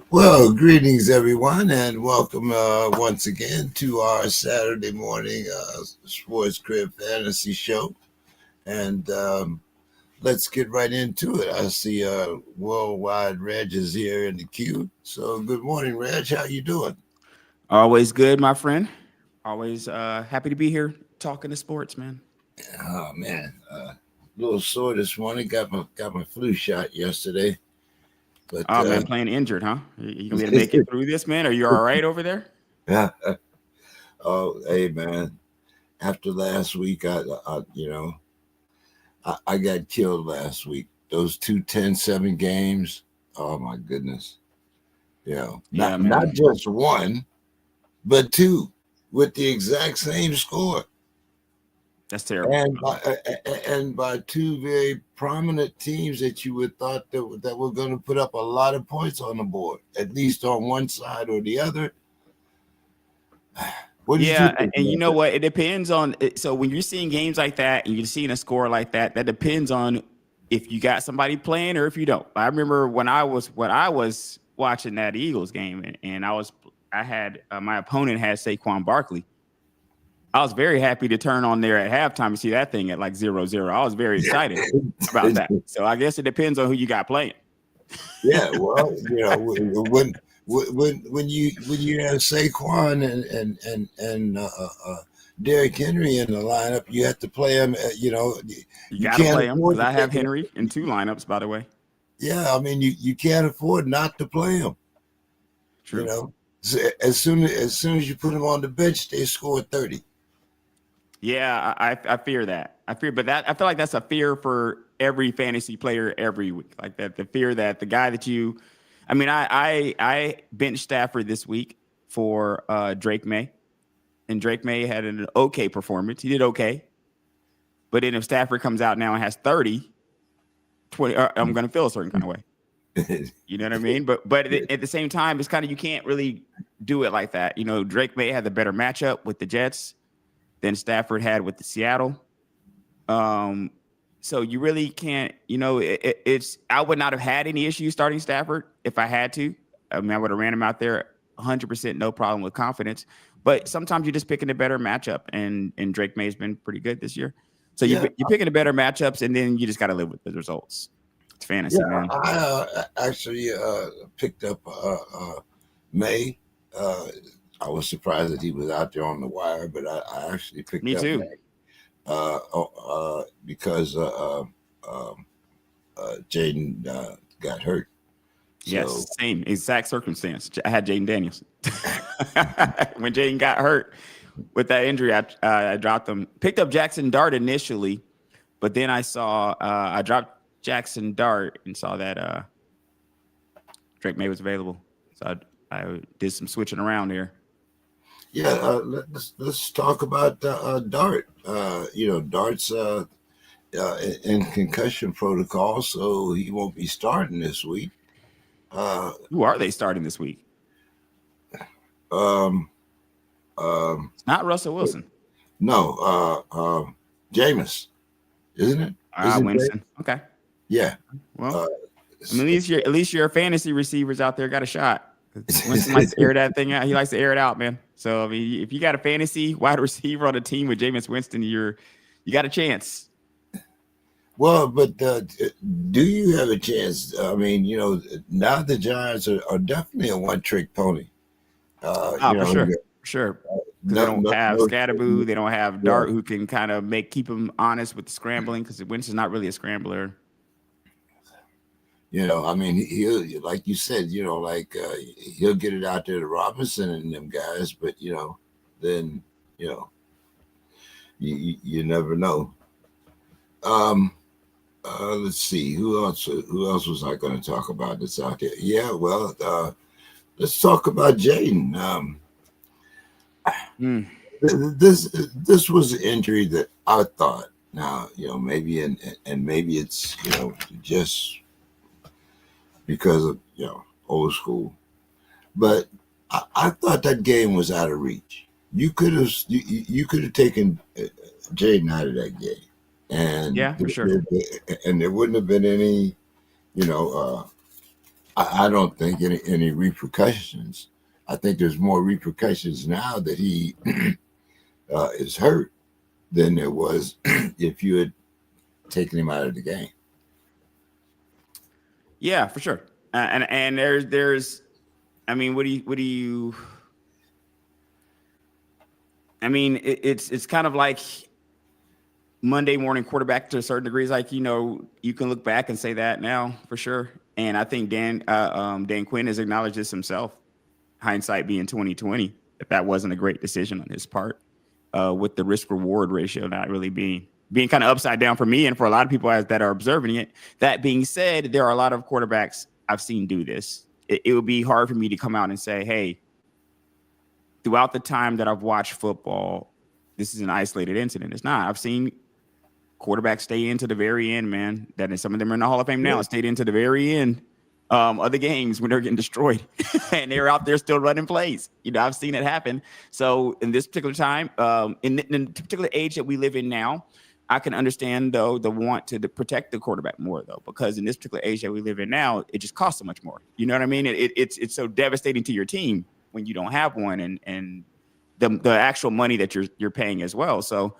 Well, greetings everyone, and welcome once again to our Saturday morning SPORTSKRIB fantasy show. And let's get right into it. I see Worldwide Reg is here in the queue. So good morning, Reg. How you doing? Always good, my friend. Always happy to be here talking to sports, man. Oh man, a little sore this morning. Got my flu shot yesterday, but Oh man, playing injured, huh? You gonna be able to make it through this, man? Are you all right over there? oh hey man, after last week, I got killed last week. Those 2-10-7 games. Oh my goodness. Yeah, Not man. just one, but two with the exact same score. That's terrible. And by two very prominent teams that you would thought that were going to put up a lot of points on the board, at least on one side or the other. What did you Yeah, think and you about know that? what? It depends on so when you're seeing games like that and you're seeing a score like that, that depends on if you got somebody playing or if you don't. I remember when I was watching that Eagles game and I had my opponent had Saquon Barkley. I was very happy to turn on there at halftime and see that thing at like 0-0. I was very excited about that. So I guess it depends on who you got playing. Yeah, well, when you have Saquon and Derrick Henry in the lineup, you have to play him. You You got to can't play him afford because to I have take it. Henry in two lineups, by the way. Yeah, I mean you can't afford not to play him. You True. know, so as soon as you put him on the bench, they score 30. Yeah, I fear that. I feel like that's a fear for every fantasy player every week. Like that, the fear that the guy that you, I mean, I benched Stafford this week for Drake May, and Drake May had an okay performance. He did okay, but then if Stafford comes out now and has 30, 20, I'm going to feel a certain kind of way. You know what I mean? But at the same time, it's kind of you can't really do it like that. You know, Drake May had the better matchup with the Jets than Stafford had with the Seattle. Um, so you really can't. You know, it's I would not have had any issues starting Stafford if I had to. I mean, I would have ran him out there 100%, no problem with confidence. But sometimes you're just picking a better matchup, and Drake May has been pretty good this year. So Yeah, you're picking the better matchups, and then you just got to live with the results. It's yeah. fantasy, man. I actually picked up May. Uh, I was surprised that he was out there on the wire, but I actually picked Me up too. May because Jaden got hurt. So Yes, same exact circumstance. I had Jaden Daniels when Jaden got hurt with that injury. I dropped him. Picked up Jackson Dart initially, but then I dropped Jackson Dart and saw that Drake May was available. So I did some switching around here. yeah, let's talk about Dart. Dart's in concussion protocol, so he won't be starting this week. Uh, Who are they starting this week? um, um, It's not Russell Wilson. no, Jameis, isn't it? Isn't it? Winston. Okay. Yeah. Well, Uh, I mean, at least your fantasy receivers out there got a shot. Winston likes to air that thing out. He likes to air it out, man. So I mean, if you got a fantasy wide receiver on a team with Jameis Winston, you got a chance. well, but do you have a chance? I mean, now the Giants are definitely a one-trick pony. Uh, Ah, you for know, sure, for sure. Because they no, don't no, have no, Scatterboo, they don't have yeah. Dart, who can kind of keep him honest with the scrambling. Because Winston's not really a scrambler. I mean, he'll like you said, he'll get it out there to Robinson and them guys, but then you know, you never know. Um, let's see who else. Who else was I going to talk about that's out there? Yeah, well, let's talk about Jaden. Mm, This was an injury that I thought. Now, maybe and maybe it's just because of old school. But I thought that game was out of reach. You could have taken Jaden out of that game, and yeah, for sure. there wouldn't have been any you know I don't think any repercussions. I think there's more repercussions now that he is hurt than there was if you had taken him out of the game. Yeah, for sure. And there's, I mean, what do you? I mean, it's kind of like Monday morning quarterback to a certain degree. It's like, you can look back and say that now for sure. And I think Dan Quinn has acknowledged this himself. Hindsight being 2020, that wasn't a great decision on his part, with the risk reward ratio not really being kind of upside down for me and for a lot of people that are observing it. That being said, there are a lot of quarterbacks I've seen do this. It would be hard for me to come out and say, hey, throughout the time that I've watched football, this is an isolated incident. It's not. I've seen quarterbacks stay into the very end, man. That some of them are in the Hall of Fame now, stayed into the very end of the games when they're getting destroyed, and they're out there still running plays. I've seen it happen. So in this particular time, in the particular age that we live in now, I can understand though the want to protect the quarterback more though, because in this particular age that we live in now, it just costs so much more. You know what I mean? It's so devastating to your team when you don't have one, and the actual money that you're paying as well. So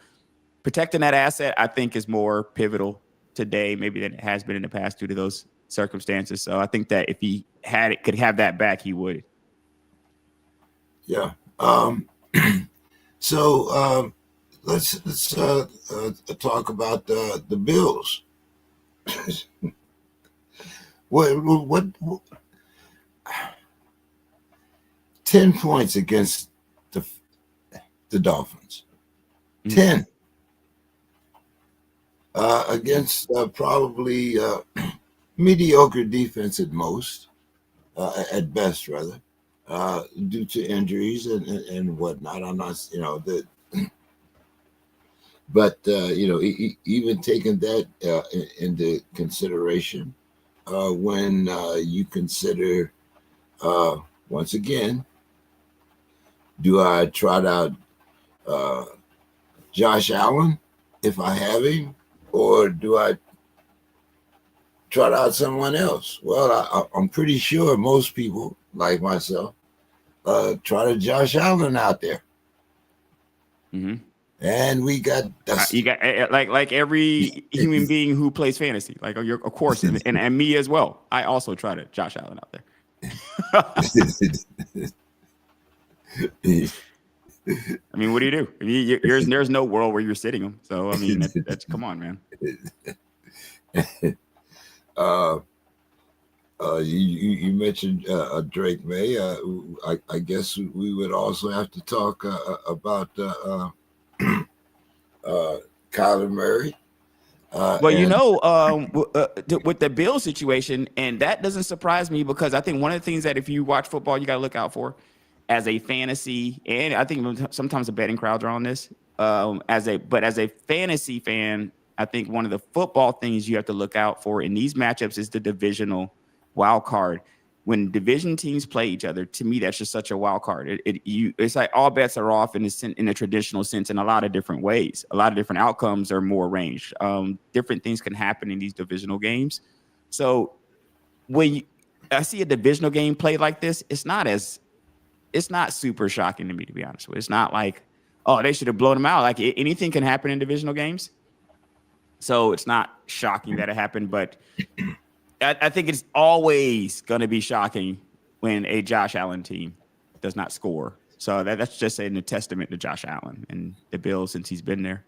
protecting that asset, I think, is more pivotal today maybe than it has been in the past due to those circumstances. So I think that if he could have that back, he would. Yeah. So let's talk about the Bills. what 10 points against the Dolphins. 10 against probably mediocre defense at most, at best rather, due to injuries and whatnot. I'm not, but even taking that into consideration, when you consider, once again, do I trot out Josh Allen if I have him, or do I trot out someone else? Well, I'm pretty sure most people, like myself, trotted Josh Allen out there. Mm-hmm. And we got you got like every human being who plays fantasy, like of course, and me as well. I also trotted Josh Allen out there. I mean, what do you do? I mean, there's no world where you're sitting him. So I mean, that's come on, man. You mentioned Drake May. I guess we would also have to talk about Kyler Murray. Well, with the Bill situation, and that doesn't surprise me because I think one of the things that if you watch football, you got to look out for as a fantasy, and I think sometimes the betting crowds are on this. As a fantasy fan, I think one of the football things you have to look out for in these matchups is the divisional wild card. When division teams play each other, to me, that's just such a wild card. It's like all bets are off in a traditional sense in a lot of different ways. A lot of different outcomes are more ranged. Different things can happen in these divisional games. So when I see a divisional game played like this, it's not super shocking to me, to be honest with you. It's not like, oh, they should have blown them out. Like anything can happen in divisional games. So it's not shocking that it happened, but I think it's always going to be shocking when a Josh Allen team does not score. So that's just a testament to Josh Allen and the Bills since he's been there.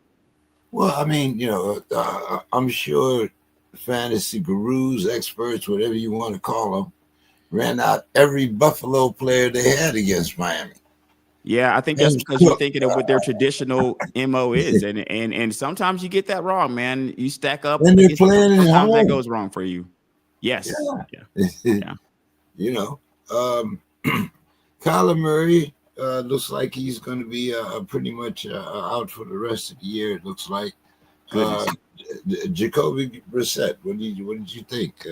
Well, I mean, I'm sure fantasy gurus, experts, whatever you want to call them, ran out every Buffalo player they had against Miami. Yeah, I think that's because you're thinking of what their traditional MO is, and sometimes you get that wrong, man. You stack up, and they're playing at home. That goes wrong for you. Yes. Yeah. Kyler Murray looks like he's going to be pretty much out for the rest of the year. It looks like. Jacoby Brissett, what did you think?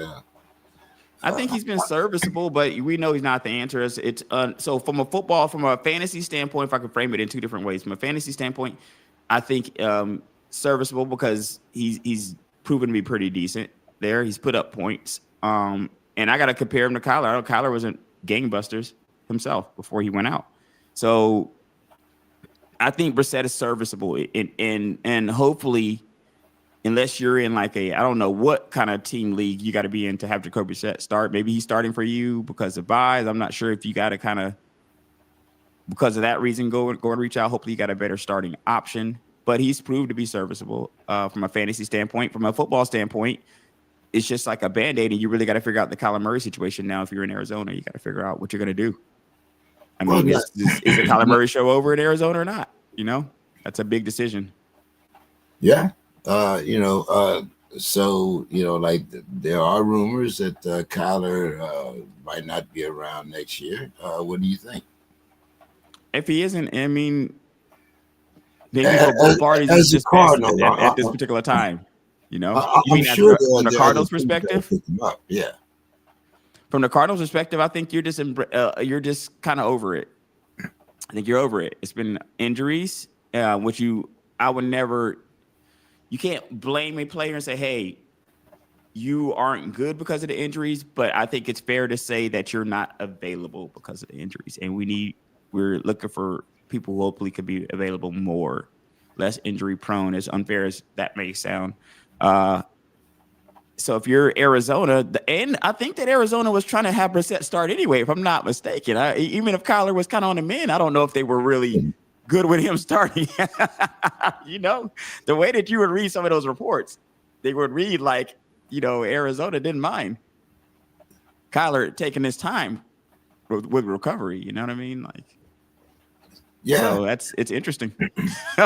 I think he's been serviceable, but we know he's not the answer. It's so from a fantasy standpoint, if I could frame it in two different ways. From a fantasy standpoint, I think serviceable because he's proven to be pretty decent there. He's put up points. And I got to compare him to Kyler. I know Kyler wasn't gangbusters himself before he went out. So I think Brissett is serviceable. And hopefully, unless you're in like I don't know what kind of team league you got to be in to have Jacoby Brissett start. Maybe he's starting for you because of buys. I'm not sure if you got to kind of, because of that reason, go and reach out. Hopefully you got a better starting option. But he's proved to be serviceable from a fantasy standpoint. From a football standpoint, it's just like a Band-Aid, and you really got to figure out the Kyler Murray situation now. If you're in Arizona, you got to figure out what you're going to do. I mean, is the Kyler Murray show over in Arizona or not? You know, that's a big decision. Yeah. So, like there are rumors that Kyler might not be around next year. What do you think? If he isn't, I mean, maybe for both parties, it's just best at this particular time. You know, you mean sure from the Cardinals' perspective? Yeah. From the Cardinals' perspective, I think you're just kind of over it. I think you're over it. It's been injuries, which I would never. You can't blame a player and say, "Hey, you aren't good because of the injuries." But I think it's fair to say that you're not available because of the injuries, and we're looking for people who hopefully could be available more, less injury prone, as unfair as that may sound. So if you're Arizona, and I think that Arizona was trying to have Brissett start anyway, if I'm not mistaken. Even if Kyler was kind of on the mend, I don't know if they were really good with him starting. You know, the way that you would read some of those reports, they would read like, Arizona didn't mind Kyler taking his time with recovery. You know what I mean? Like, yeah. So it's interesting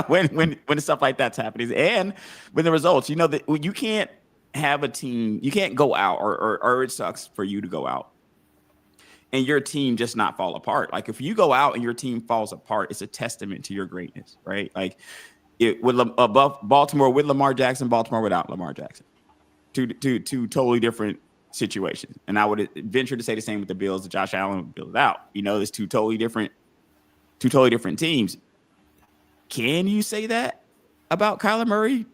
when stuff like that's happening, and when the results, that you can't have a team, you can't go out or it sucks for you to go out and your team just not fall apart. Like if you go out and your team falls apart, it's a testament to your greatness, right? Like above Baltimore with Lamar Jackson, Baltimore without Lamar Jackson, two totally different situations. And I would venture to say the same with the Bills. That Josh Allen would build it out. There's two totally different teams. Can you say that about Kyler Murray?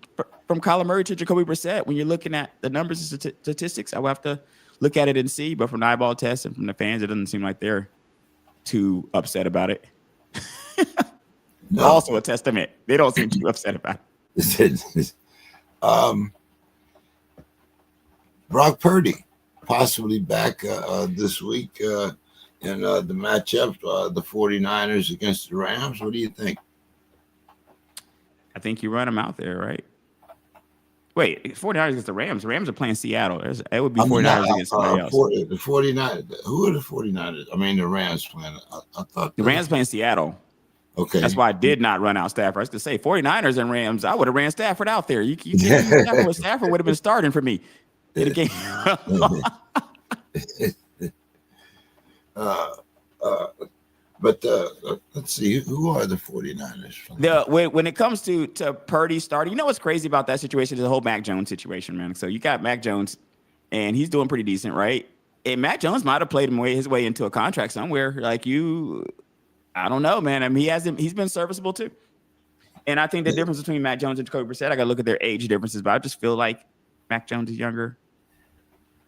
From Kyler Murray to Jacoby Brissett, when you're looking at the numbers and statistics, I will have to look at it and see. But from the eyeball test and from the fans, it doesn't seem like they're too upset about it. No. Also a testament. They don't seem too upset about it. Brock Purdy possibly back this week in the matchup, the 49ers against the Rams. What do you think? I think you run them out there, right? Wait, 49ers against the Rams. The Rams are playing Seattle. It would be 49ers against somebody else. The 49ers. Who are the 49ers? I mean, the Rams playing. I thought the Rams playing Seattle. Okay. That's why I did not run out Stafford. I was going to say 49ers and Rams. I would have ran Stafford out there. You can't Stafford would have been starting for me in the game. But let's see, who are the 49ers? When it comes to Purdy starting, what's crazy about that situation is the whole Mac Jones situation, man. So you got Mac Jones, and he's doing pretty decent, right? And Mac Jones might have played his way into a contract somewhere. Like I don't know, man. I mean, he's been serviceable too. And I think the difference between Mac Jones and Jacoby Brissett, I got to look at their age differences, but I just feel like Mac Jones is younger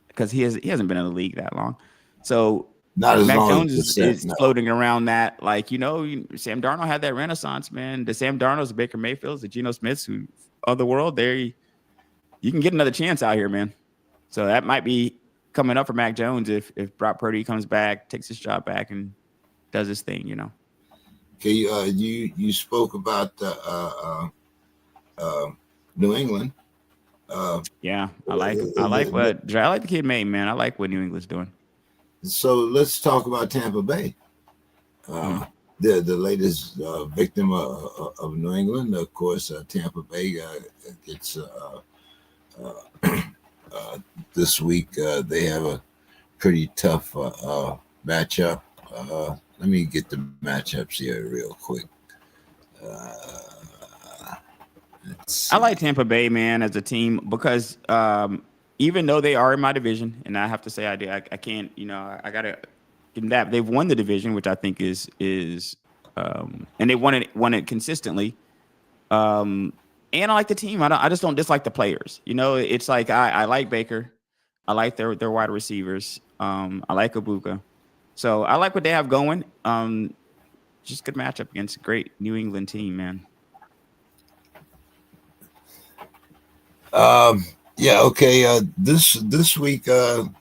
because he hasn't been in the league that long. So Mac Jones is floating around that, like, Sam Darnold had that renaissance, man. The Sam Darnolds, the Baker Mayfields, the Geno Smiths of the world, you can get another chance out here, man. So that might be coming up for Mac Jones if Brock Purdy comes back, takes his job back, and does his thing, Okay, you spoke about New England. Yeah, I like the kid made, man. I like what New England's doing. So let's talk about Tampa Bay. The latest victim of New England, of course. Tampa Bay gets this week. They have a pretty tough matchup. Let me get the matchups here real quick. I like Tampa Bay, man, as a team because even though they are in my division, and I have to say I can't, I gotta give them that. They've won the division, which I think is and they won it consistently. And I like the team. I just don't dislike the players. It's like I like Baker. I like their wide receivers. I like Ibuka. So I like what they have going. Just good matchup against a great New England team, man. Yeah, okay. This week, well,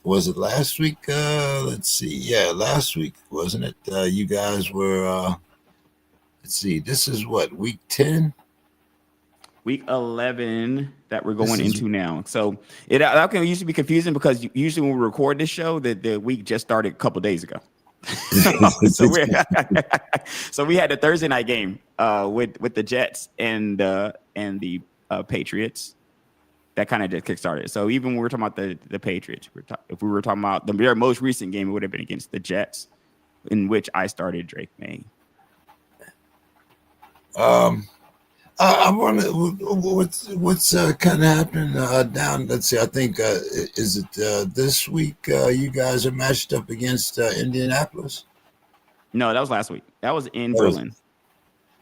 was it last week? Let's see. Yeah, last week, wasn't it? You guys were. Let's see. This is what, week 10. Week 11 that we're This going is into now. So that can usually be confusing because usually when we record this show, the week just started a couple days ago. so we so we had the Thursday night game with the Jets and the Patriots. That kind of just kickstarted. So even when we were talking about the Patriots, if we were talking about their most recent game, it would have been against the Jets, in which I started Drake May. I wonder what's kind of happening down. Let's see. I think is it this week? You guys are matched up against Indianapolis. No, that was last week. That was in That was- Berlin.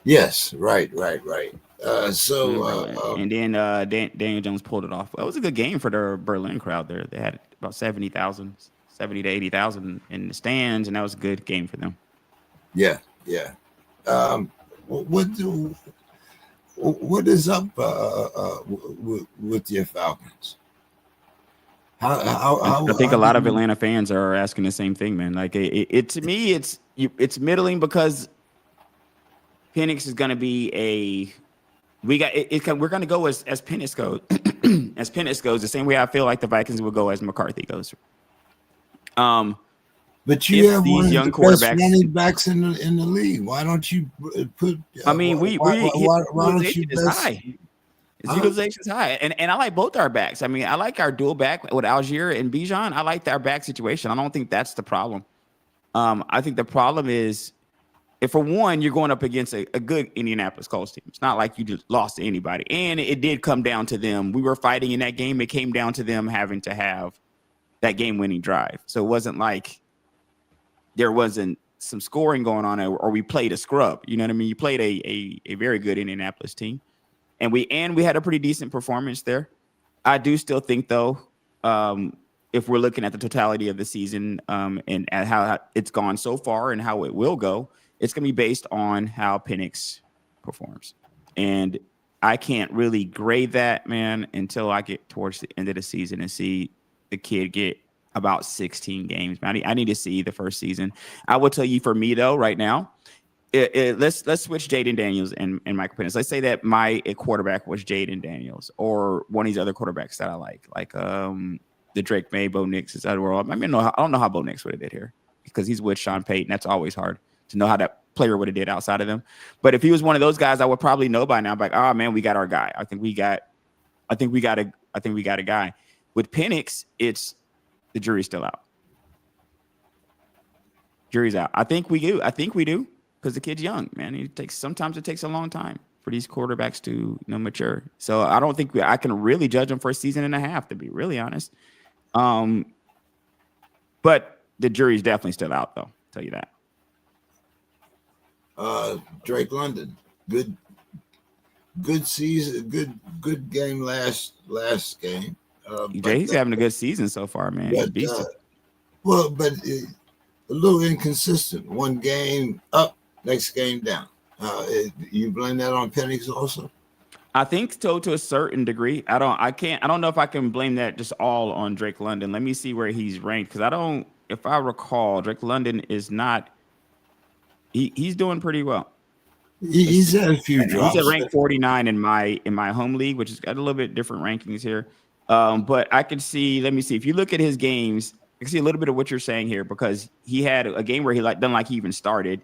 Yes, right. And then Daniel Jones pulled it off. It was a good game for the Berlin crowd there. They had about 70 to 80,000 in the stands, and that was a good game for them. Yeah. What is up with your Falcons? I think a lot of Atlanta fans are asking the same thing, man. Like it to me, it's middling because Penix is going to be we're going to go as Penix goes. As Penix goes, the same way I feel like the Vikings will go as McCarthy goes. But you have these one of young the best quarterbacks- running backs in the league. Why don't you put? I mean, why don't you is high. His utilization is high, and I like both our backs. I mean, I like our dual back with Algier and Bijan. I like our back situation. I don't think that's the problem. I think the problem is, if for one, you're going up against a good Indianapolis Colts team. It's not like you just lost to anybody, and it did come down to them. We were fighting in that game. It came down to them having to have that game-winning drive. So it wasn't like there wasn't some scoring going on, or we played a scrub. You know what I mean? You played a very good Indianapolis team. And we had a pretty decent performance there. I do still think, though, if we're looking at the totality of the season and at how it's gone so far and how it will go, it's going to be based on how Penix performs. And I can't really grade that, man, until I get towards the end of the season and see the kid get about 16 games. Man, I need to see the first season. I will tell you, for me, though, right now, let's switch Jaden Daniels and Michael Penix. Let's say that my quarterback was Jaden Daniels or one of these other quarterbacks that I like the Drake May, Bo Nix is out of the world. I mean, I don't know how Bo Nix would have did here because he's with Sean Payton. That's always hard to know how that player would have did outside of them. But if he was one of those guys, I would probably know by now. I'm like, oh man, we got our guy. I think we got a guy. With Penix, it's the jury's still out. Jury's out. I think we do. Because the kid's young, man. Sometimes it takes a long time for these quarterbacks to mature. So I don't think I can really judge them for a season and a half, to be really honest. But the jury's definitely still out, though. I'll tell you that. Drake London, good season, good game last game. He's having a good season so far, man. He's beasting. But a little inconsistent. One game up, next game down. You blame that on Penix also? I think so, to a certain degree. I don't know if I can blame that just all on Drake London. Let me see where he's ranked, because if I recall, Drake London is not. He's doing pretty well. He's had a few drops. He's at rank 49 in my home league, which has got a little bit different rankings here. But I can see. Let me see. If you look at his games, I can see a little bit of what you're saying here, because he had a game where he done like he even started.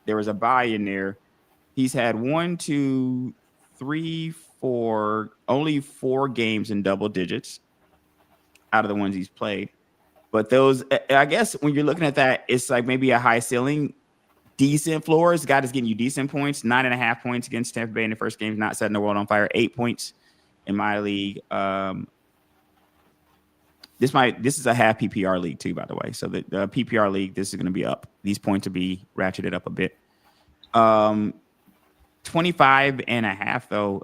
There was a bye in there. He's had 1, 2, 3, 4, only 4 games in double digits out of the ones he's played. But those, I guess, when you're looking at that, it's like maybe a high ceiling, decent floors. The guy is getting you decent points. 9.5 points against Tampa Bay in the first game, not setting the world on fire. 8 points in my league. This is a half PPR league too, by the way. So the PPR league, this is going to be up. These points will be ratcheted up a bit. 25.5 though.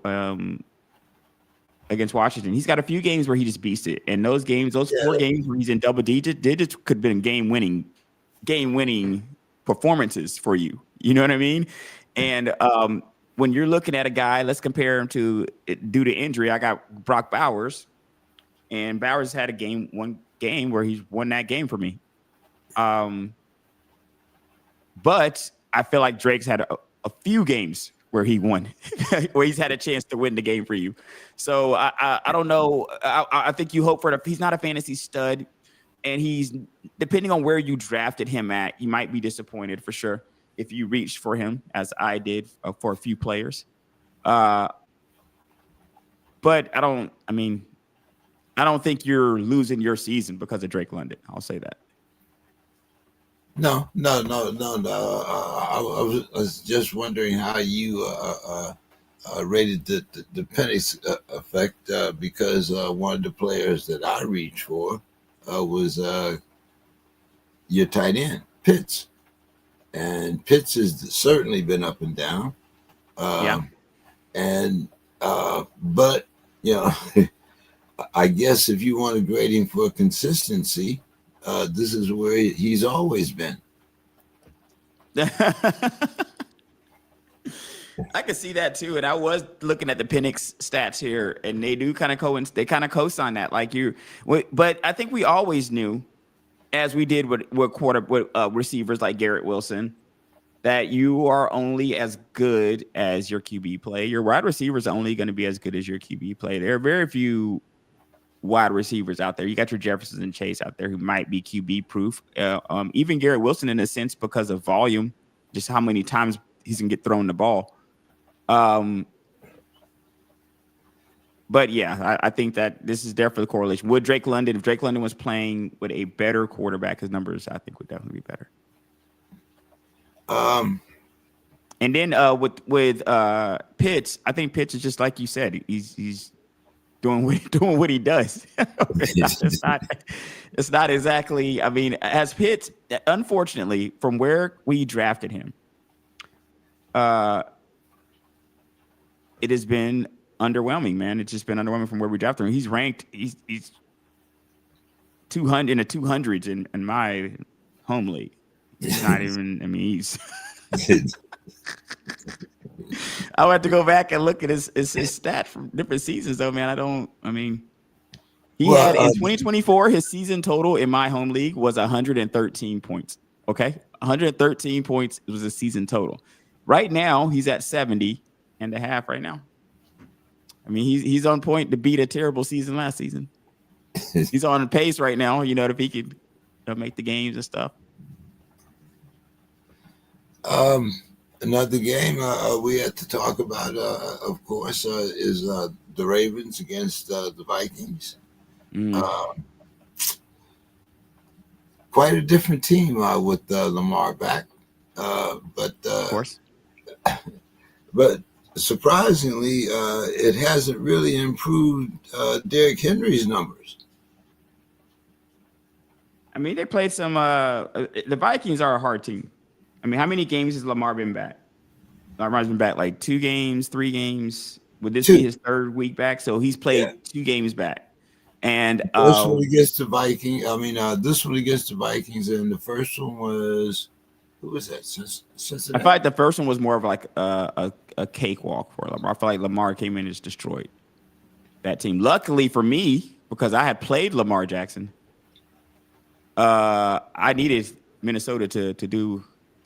against Washington. He's got a few games where he just beats it, and those games, those Yeah. 4 games where he's in double digits could have been game winning performances for you. You know what I mean? And when you're looking at a guy, let's compare him to, due to injury, I got Brock Bowers, and Bowers had one game where he's won that game for me. But I feel like Drake's had a few games where he won, where he's had a chance to win the game for you. So I don't know. I think you hope for he's not a fantasy stud, and he's, depending on where you drafted him at, you might be disappointed for sure if you reached for him, as I did for a few players. But I don't think you're losing your season because of Drake London. I'll say that. No. I was just wondering how you rated the Penix effect, because one of the players that I reached for was your tight end, Pitts. And Pitts has certainly been up and down. But, I guess if you want to grade him for consistency, this is where he's always been. I can see that too, and I was looking at the Penix stats here, and they do kind of co-sign that, but I think we always knew, as we did with receivers like Garrett Wilson, that you are only as good as your QB play. Your wide receivers are only going to be as good as your QB play. There are very few wide receivers out there. You got your Jefferson and Chase out there who might be QB proof. Even Garrett Wilson, in a sense, because of volume, just how many times he's gonna get thrown the ball. But yeah, I think that this is there for the correlation. If Drake London was playing with a better quarterback, his numbers, I think, would definitely be better. And then with Pitts, I think Pitts is just like you said. He's doing what he does. It's not exactly. I mean, as Pitts, unfortunately, from where we drafted him, it has been underwhelming, man. It's just been underwhelming from where we drafted him. He's ranked. He's 200 in the 200s in my home league. He's not even. I mean, he's. I'll have to go back and look at his stats from different seasons, though, man. He had in 2024, his season total in my home league was 113 points. Okay, 113 points was his season total. Right now, he's at 70.5 right now. I mean, he's on point to beat a terrible season last season. He's on pace right now, if he could make the games and stuff. Another game we had to talk about, of course, is the Ravens against the Vikings. Quite a different team with Lamar back, but of course. But surprisingly, it hasn't really improved Derrick Henry's numbers. I mean, they played some. The Vikings are a hard team. I mean, how many games has Lamar been back? Lamar's been back like 2 games, 3 games. Would this be his 3rd week back? So he's played 2 games back. And this one against the Vikings. This one against the Vikings, and the first one was, who was that? Cincinnati? I feel like the first one was more of like a cakewalk for Lamar. I feel like Lamar came in and just destroyed that team. Luckily for me, because I had played Lamar Jackson, I needed Minnesota to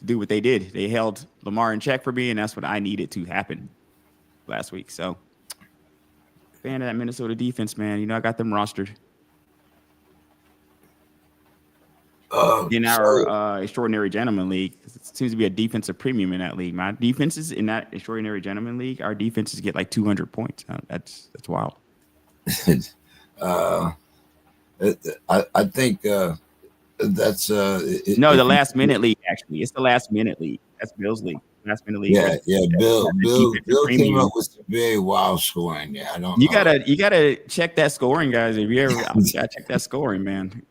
do what they did. They held Lamar in check for me, and that's what I needed to happen last week. So, fan of that Minnesota defense, man. I got them rostered. In our Extraordinary Gentleman League, it seems to be a defensive premium in that league. My defenses in that Extraordinary Gentleman League, our defenses get like 200 points. That's wild. I think that's the last minute league. Actually, it's the last minute league. That's Bill's league. Last minute league. Yeah. Bill came up with some very wild scoring. Yeah, I don't. You gotta check that scoring, guys. If you ever, you gotta check that scoring, man.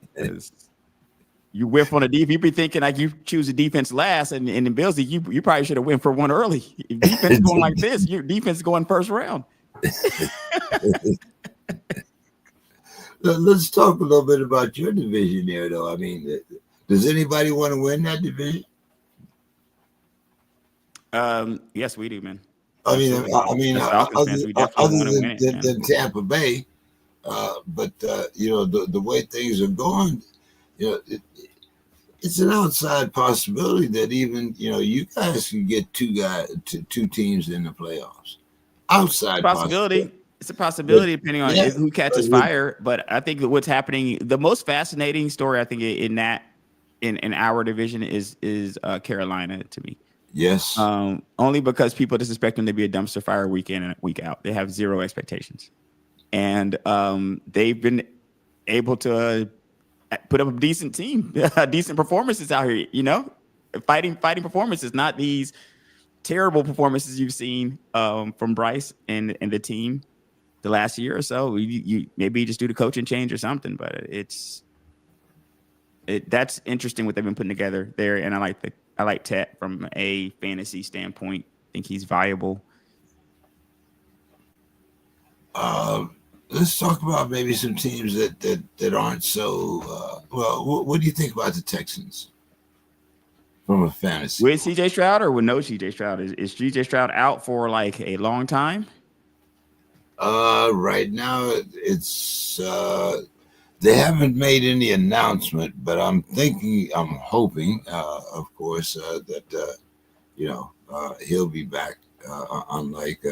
You whiff on a defense. You be thinking like you choose a defense last, and in Bill's league, you probably should have went for one early. If defense is going like this, your defense is going first round. Let's talk a little bit about your division there, though. I mean, does anybody want to win that division? Yes, we do, man. I mean, Absolutely. I mean, As Falcons fans, we definitely want to win it, man. than Tampa Bay, but you know, the way things are going, you know, it's an outside possibility that even you guys can get two teams in the playoffs. It's a Outside possibility. possibility. It's a But, possibility depending on yeah, who catches fire. But I think that what's happening, the most fascinating story I think in our division is Carolina to me. yes, Only because people just expect them to be a dumpster fire week in and week out. They have zero expectations, and they've been able to put up a decent team, decent performances out here. Fighting performances, not these terrible performances you've seen from Bryce and the team the last year or so. You maybe just do the coaching change or something, but that's interesting what they've been putting together there. And I like Tet from a fantasy standpoint. I think he's viable. let's talk about maybe some teams that aren't so well. What do you think about the Texans from a fantasy? With CJ Stroud or with no CJ Stroud? Is CJ Stroud out for like a long time? Right now it's they haven't made any announcement, but I'm hoping, of course, that he'll be back. Unlike,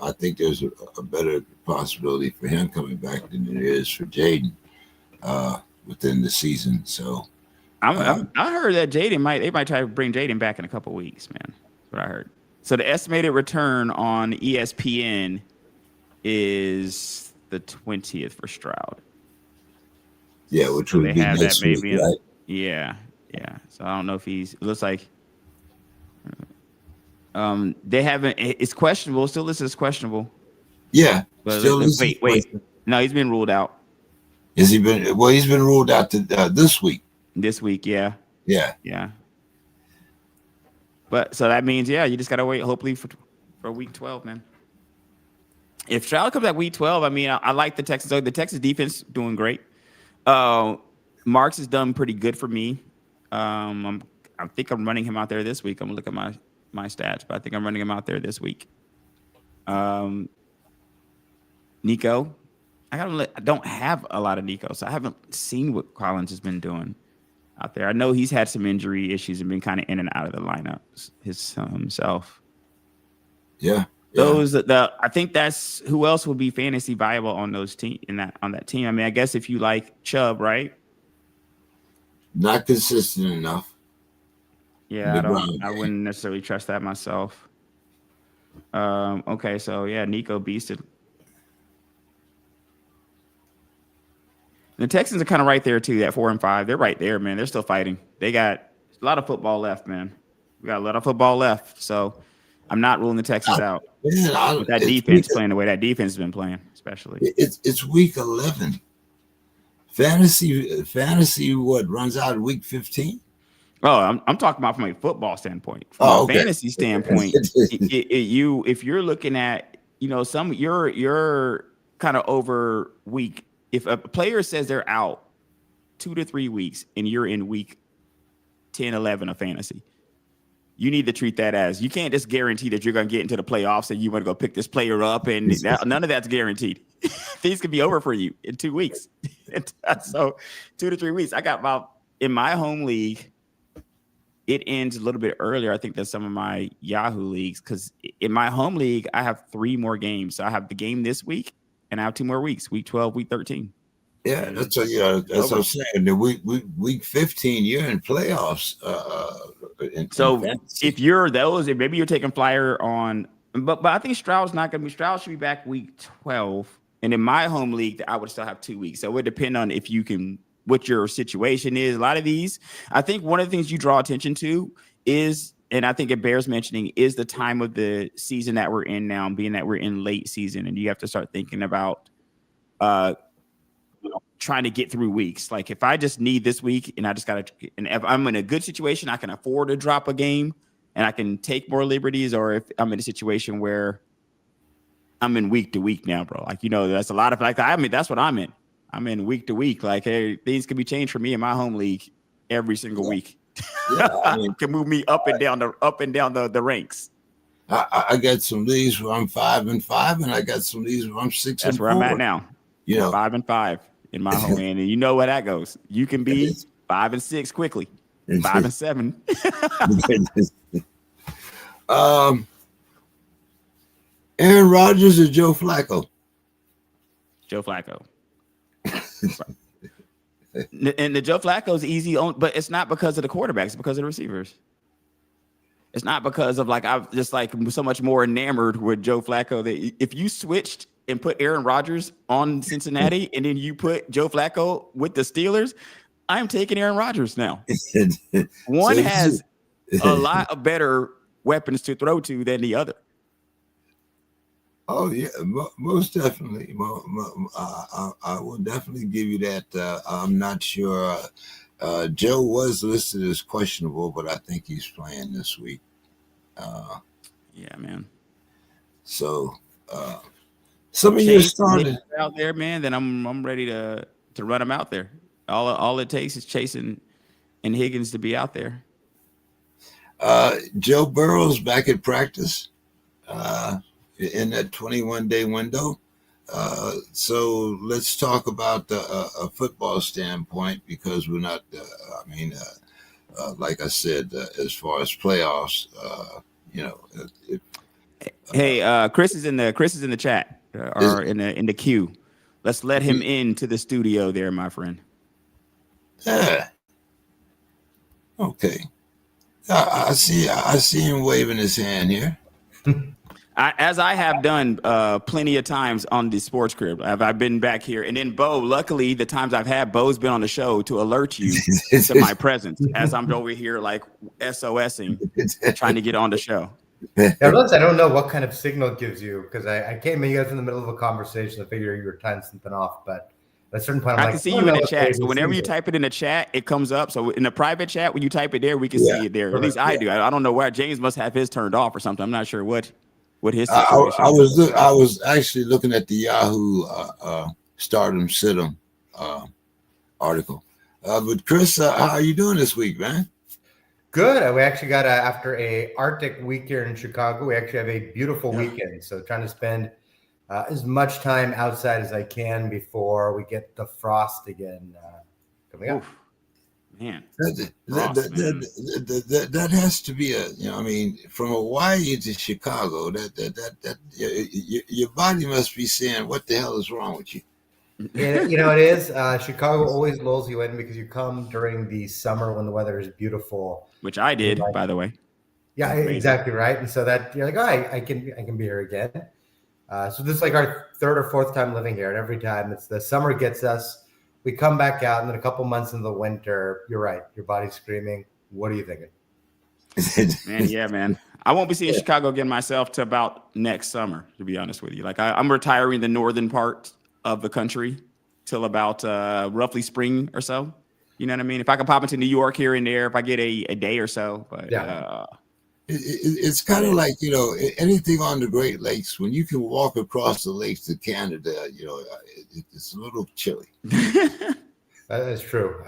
I think there's a better possibility for him coming back than there is for Jaden within the season. So I heard that they might try to bring Jaden back in a couple of weeks, man. That's what I heard. So the estimated return on ESPN is the 20th for Stroud. Yeah, which would be next week, right? Yeah. So I don't know if it looks like they haven't. It's questionable. Still listed as questionable. Yeah. But wait. No, he's been ruled out. Has he been? Well, he's been ruled out this week. This week, yeah. Yeah. But so that means, you just gotta wait. Hopefully for week 12, man. If Stroud comes at week 12, I mean, I like the Texans. The Texas defense doing great. Marks has done pretty good for me. I think I'm running him out there this week. I'm gonna look at my stats, but I think I'm running him out there this week. Nico, I don't have a lot of Nico, so I haven't seen what Collins has been doing out there. I know he's had some injury issues and been kind of in and out of the lineups himself. Yeah. I think that's who else will be fantasy viable on those on that team. I mean, I guess if you like Chubb, right? Not consistent enough. Yeah, I wouldn't necessarily trust that myself. Okay, so Nico beasted. The Texans are kind of right there too, at 4-5. They're right there, man. They're still fighting. They got a lot of football left, man. We got a lot of football left, so I'm not ruling the Texans out. Man, with that defense playing the way that defense has been playing, especially. It's week 11. Fantasy what runs out week 15? Oh, I'm talking about from a football standpoint. From a fantasy standpoint, if you're looking at you're kind of over week. If a player says they're out 2 to 3 weeks and you're in week 10, 11 of fantasy, you need to treat that as you can't just guarantee that you're going to get into the playoffs and you want to go pick this player up, and none of that's guaranteed. Things could be over for you in 2 weeks. So 2 to 3 weeks. I got in my home league, it ends a little bit earlier, I think, than some of my Yahoo leagues, because in my home league, I have 3 more games. So I have the game this week, and I have 2 more weeks, week 12, week 13. Yeah, that's what I'm saying. The week 15, you're in playoffs. So if you're those, if maybe you're taking flyer on, but I think Stroud's not going to be. Stroud should be back week 12, and in my home league, I would still have 2 weeks. So it would depend on if you can, what your situation is. A lot of these, I think one of the things you draw attention to is, and I think it bears mentioning, is the time of the season that we're in now, being that we're in late season, and you have to start thinking about trying to get through weeks. Like if I just need this week and and if I'm in a good situation, I can afford to drop a game and I can take more liberties, or if I'm in a situation where I'm in week to week now, bro. Like, that's a lot of like that's what I'm in. I'm in week to week. Like, hey, things can be changed for me in my home league every single week. Yeah, I mean, can move me up and down the ranks. I got some leagues where I'm 5-5, and I got some leagues where I'm 6-4. That's where I'm at now. 5-5 in my home end, and you know where that goes. You can be 5-6 quickly, 5-7. Aaron Rodgers or Joe Flacco? Joe Flacco. And the Joe Flacco is easy on, but it's not because of the quarterbacks, it's because of the receivers. It's not because of I'm just so much more enamored with Joe Flacco that if you switched and put Aaron Rodgers on Cincinnati and then you put Joe Flacco with the Steelers, I'm taking Aaron Rodgers now. One has a lot of better weapons to throw to than the other. Oh yeah, most definitely. I will definitely give you that. I'm not sure. Joe was listed as questionable, but I think he's playing this week. Yeah, man. So some of you started out there, man. Then I'm ready to run him out there. All it takes is Chasing and Higgins to be out there. Joe Burrow's back at practice in that 21-day window. So let's talk about a football standpoint, because we're not. Like I said, as far as playoffs, hey, Chris is in the chat or in the queue. Let's let him into the studio there, my friend. Yeah. Okay. I see him waving his hand here. As I have done plenty of times on the Sports Crib. I've been back here. And then Bo, luckily, the times I've had, Bo's been on the show to alert you to my presence as I'm over here SOSing, trying to get on the show. I don't know what kind of signal it gives you, because I came in, you guys in the middle of a conversation. I figured you were tying something off, but at a certain point, I can see you in the chat. So whenever you type it in the chat, it comes up. So in the private chat, when you type it there, we can see it there. At least I do. I don't know where James must have his turned off or something. I'm not sure what his situation is. I was actually looking at the Yahoo Stardom Situm article. But Chris, how are you doing this week, man? Good. We actually got after a Arctic week here in Chicago, we actually have a beautiful weekend. So trying to spend as much time outside as I can before we get the frost again coming up. Man, that has to be from Hawaii to Chicago, that your body must be saying, what the hell is wrong with you? It is. Chicago always lulls you in because you come during the summer when the weather is beautiful, which I did, by the way. Yeah, exactly right. And so that you're like, I can be here again. So this is our third or fourth time living here, and every time it's the summer gets us. We come back out, and then a couple months in the winter, you're right. Your body's screaming. What are you thinking? Man, yeah, man. I won't be seeing Chicago again myself till about next summer, to be honest with you. I'm retiring the northern part of the country till about roughly spring or so. You know what I mean? If I can pop into New York here and there, if I get a day or so. But it's kind of like, anything on the Great Lakes, when you can walk across the lakes to Canada, it's a little chilly. That is true.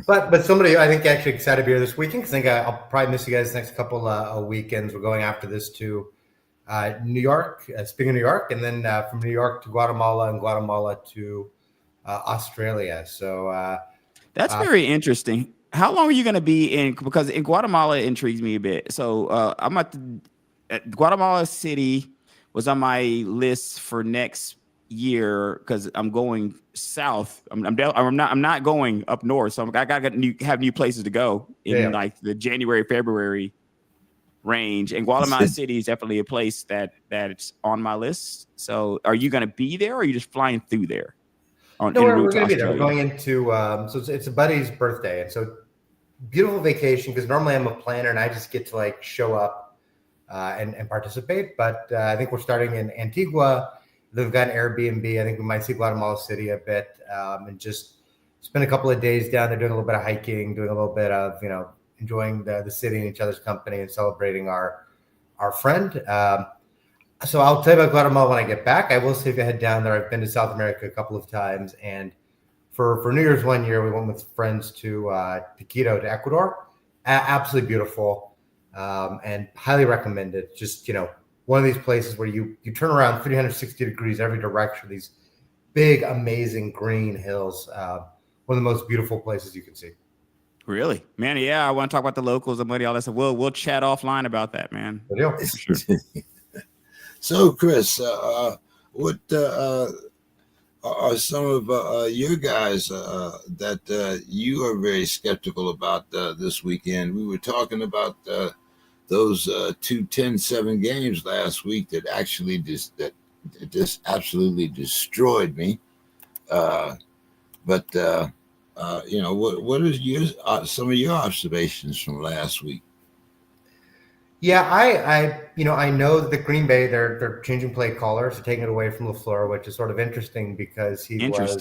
But somebody I think actually excited to be here this weekend, because I think I'll probably miss you guys the next couple of weekends. We're going after this to New York, speaking of New York, and then from New York to Guatemala, and Guatemala to Australia. So that's very interesting. How long are you going to be in? Because in Guatemala intrigues me a bit. So I'm at Guatemala City was on my list for next year because I'm going south. I'm not going up north. So I got to have new places to go in the January, February range. And Guatemala City is definitely a place that it's on my list. So are you going to be there, or are you just flying through there? No, we're going to be there. We're going into so it's a buddy's birthday, and so beautiful vacation, because normally I'm a planner and I just get to show up and participate. But I think we're starting in Antigua. They've got an Airbnb. I think we might see Guatemala City a bit and just spend a couple of days down there doing a little bit of hiking, doing a little bit of enjoying the city and each other's company and celebrating our friend. So I'll tell you about Guatemala when I get back. I will say if I head down there, I've been to South America a couple of times, and for New Year's one year, we went with friends to Quito, to Ecuador. Absolutely beautiful, and highly recommended. Just one of these places where you turn around 360 degrees every direction. These big, amazing green hills. One of the most beautiful places you can see. Really, man? Yeah, I want to talk about the locals, the money, all that stuff. We'll chat offline about that, man. Good deal. For sure. So, Chris, what are some of your guys that you are very skeptical about this weekend? We were talking about those 2 10-7 games last week that actually just absolutely destroyed me. But what is some of your observations from last week? Yeah, I know that the Green Bay, they're changing play callers, they're taking it away from LaFleur, which is sort of interesting because he was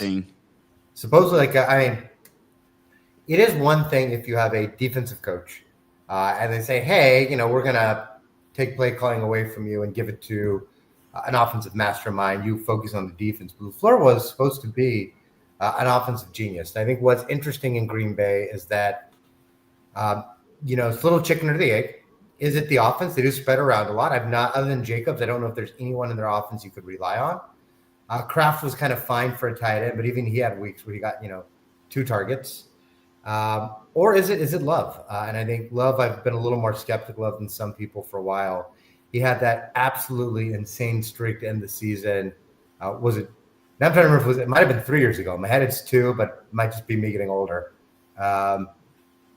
supposedly it is one thing if you have a defensive coach and they say, hey, we're going to take play calling away from you and give it to an offensive mastermind. You focus on the defense. But LaFleur was supposed to be an offensive genius. And I think what's interesting in Green Bay is that, it's a little chicken or the egg. Is it the offense? They do spread around a lot. Other than Jacobs, I don't know if there's anyone in their offense you could rely on. Kraft was kind of fine for a tight end, but even he had weeks where he got, 2 targets. Or is it Love? And I think Love, I've been a little more skeptical of than some people for a while. He had that absolutely insane streak to end the season. Was it? Now I'm trying to remember. It might have been 3 years ago. In my head, it's 2, but it might just be me getting older.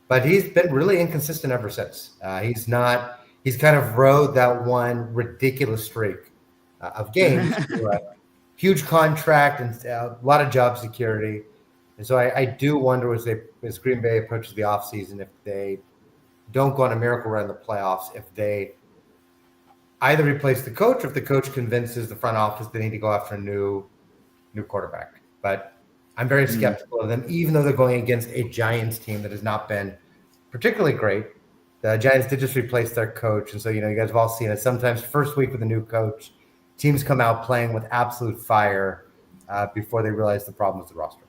But he's been really inconsistent ever since. He's kind of rode that one ridiculous streak of games to a huge contract and a lot of job security. And so I do wonder as Green Bay approaches the offseason, if they don't go on a miracle run in the playoffs, if they either replace the coach or if the coach convinces the front office they need to go after a new quarterback. But I'm very skeptical of them, even though they're going against a Giants team that has not been particularly great. The Giants did just replace their coach. And so, you guys have all seen it. Sometimes first week with a new coach, teams come out playing with absolute fire before they realize the problem is the roster.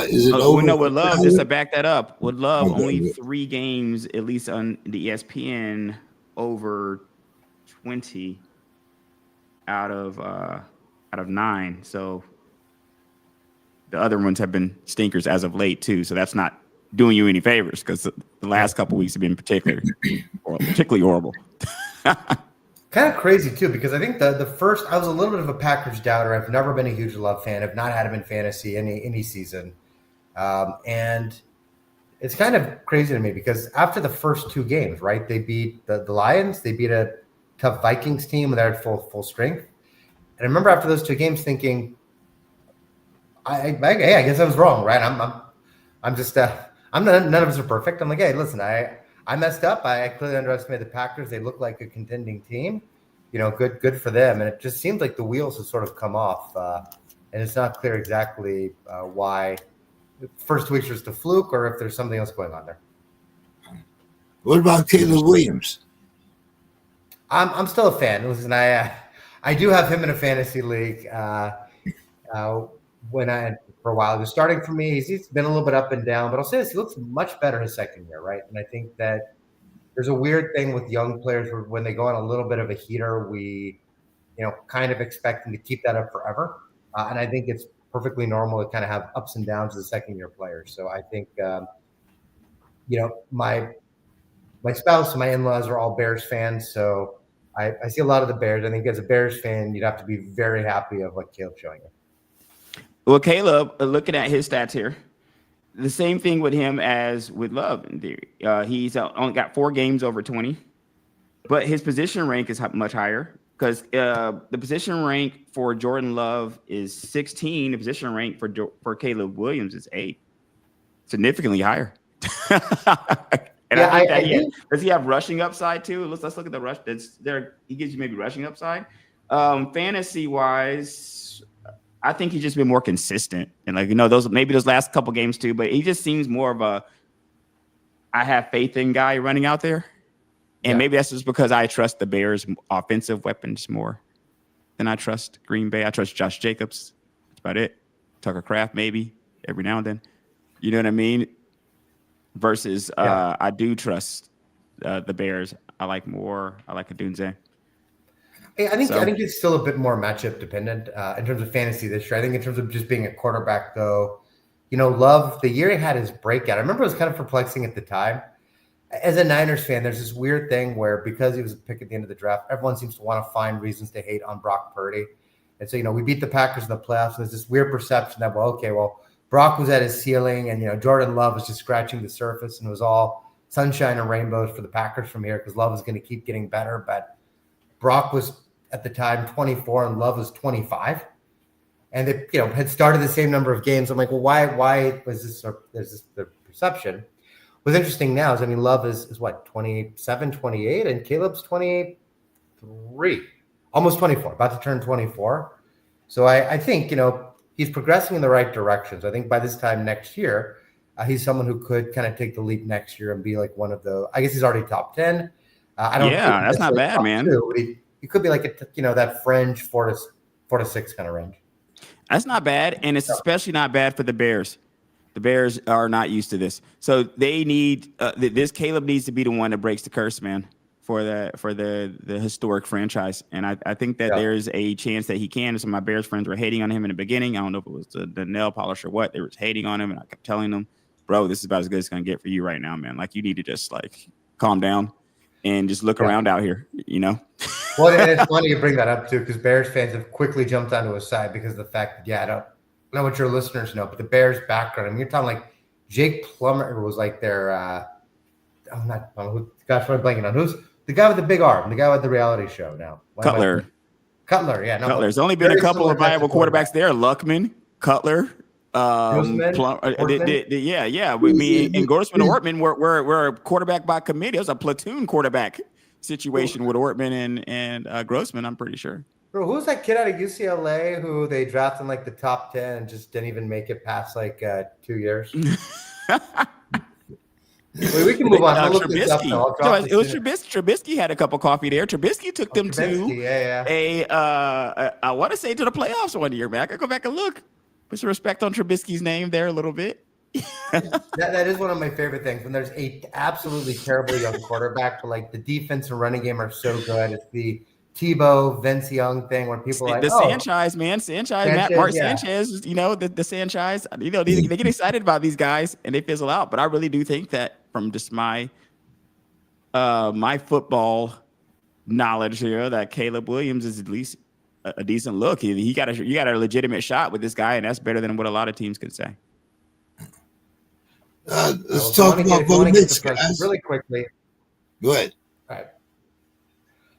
Is it over? No, with Love, just to back that up, with Love, only 3 games, at least on the ESPN, over 20 out of 9. So the other ones have been stinkers as of late too. So that's not doing you any favors because the last couple of weeks have been particularly horrible. Kind of crazy too, because I think the first, I was a little bit of a Packers doubter. I've never been a huge Love fan. I've not had him in fantasy any season. And it's kind of crazy to me because after the first 2 games, right, they beat the Lions, they beat a tough Vikings team when they're at full strength. And I remember after those 2 games thinking, I guess I was wrong, right? I'm just none of us are perfect. I'm like, hey, listen, I messed up. I clearly underestimated the Packers. They look like a contending team. Good for them. And it just seems like the wheels have sort of come off, and it's not clear exactly why. The first 2 weeks was the fluke, or if there's something else going on there. What about Caleb Williams? I'm still a fan. Listen, I do have him in a fantasy league. For a while, he was starting for me. He's been a little bit up and down, but I'll say this: he looks much better his second year, right? And I think that there's a weird thing with young players where when they go on a little bit of a heater, we, kind of expect them to keep that up forever. And I think it's perfectly normal to kind of have ups and downs as a second-year player. So I think, my spouse and my in-laws are all Bears fans, so I see a lot of the Bears. I think as a Bears fan, you'd have to be very happy of what Caleb's showing you. Well, Caleb, looking at his stats here, the same thing with him as with Love in theory. He's only got 4 games over 20, but his position rank is much higher because the position rank for Jordan Love is 16. The position rank for Caleb Williams is 8, significantly higher. And I think does he have rushing upside too? Let's look at the rush. That's there. He gives you maybe rushing upside. Fantasy wise, I think he's just been more consistent, and those last couple games too. But he just seems more of a I have faith in guy running out there. And maybe that's just because I trust the Bears' offensive weapons more than I trust Green Bay. I trust Josh Jacobs. That's about it. Tucker Kraft, maybe every now and then. You know what I mean? Versus, I do trust the Bears. I like Odunze. I think it's still a bit more matchup dependent in terms of fantasy this year. I think in terms of just being a quarterback, though, Love, the year he had his breakout, I remember it was kind of perplexing at the time. As a Niners fan, there's this weird thing where because he was a pick at the end of the draft, everyone seems to want to find reasons to hate on Brock Purdy. And so, we beat the Packers in the playoffs. And there's this weird perception that, Brock was at his ceiling and, Jordan Love was just scratching the surface and it was all sunshine and rainbows for the Packers from here because Love was going to keep getting better. But Brock was at the time 24 and Love was 25. And they, had started the same number of games. I'm like, well, why was this, there's this the perception? What's interesting now is, Love is what, 27, 28, and Caleb's 23, almost 24, about to turn 24. So I think, he's progressing in the right direction. So I think by this time next year, he's someone who could kind of take the leap next year and be like one of the, I guess he's already top 10. That's not bad, man. He could be like, that fringe 4 to 6 kind of range. That's not bad. And it's especially not bad for the Bears. The Bears are not used to this. So they need this. Caleb needs to be the one that breaks the curse, man, for the historic franchise. And I think that there's a chance that he can. Some of my Bears friends were hating on him in the beginning. I don't know if it was the nail polish or what. They were hating on him. And I kept telling them, bro, this is about as good as it's going to get for you right now, man. Like, you need to just calm down and just look around out here, Well, and it's funny you bring that up too, because Bears fans have quickly jumped onto his side because of the fact that, I don't know what your listeners know, but the Bears background, you're talking like Jake Plummer was like their, gosh, what am I blanking on? Who's the guy with the big arm, the guy with the reality show now? Cutler, yeah. No, Cutler. There's only been a couple of viable quarterbacks there. Luckman, Cutler, with me and Grossman and Ortman were a quarterback by committee. It was a platoon quarterback situation with Ortman and Grossman, I'm pretty sure. Bro, who's that kid out of UCLA who they drafted in the top 10 and just didn't even make it past 2 years? Wait, we can move on. Trubisky. It was Trubisky. Trubisky had a cup of coffee there. Trubisky took them to I want to say to the playoffs one year, man. I could go back and look. Put some respect on Trubisky's name there a little bit. that is one of my favorite things when there's a absolutely terrible young quarterback, but the defense and running game are so good. It's the Tebow, Vince Young thing where people are like, Sanchez, man. Mark Sanchez, the Sanchez, they get excited about these guys and they fizzle out. But I really do think that from just my football knowledge here, that Caleb Williams is at least a decent look. You got a legitimate shot with this guy, and that's better than what a lot of teams can say. Let's talk about Bo Nix, guys. Really quickly. Go ahead. All right.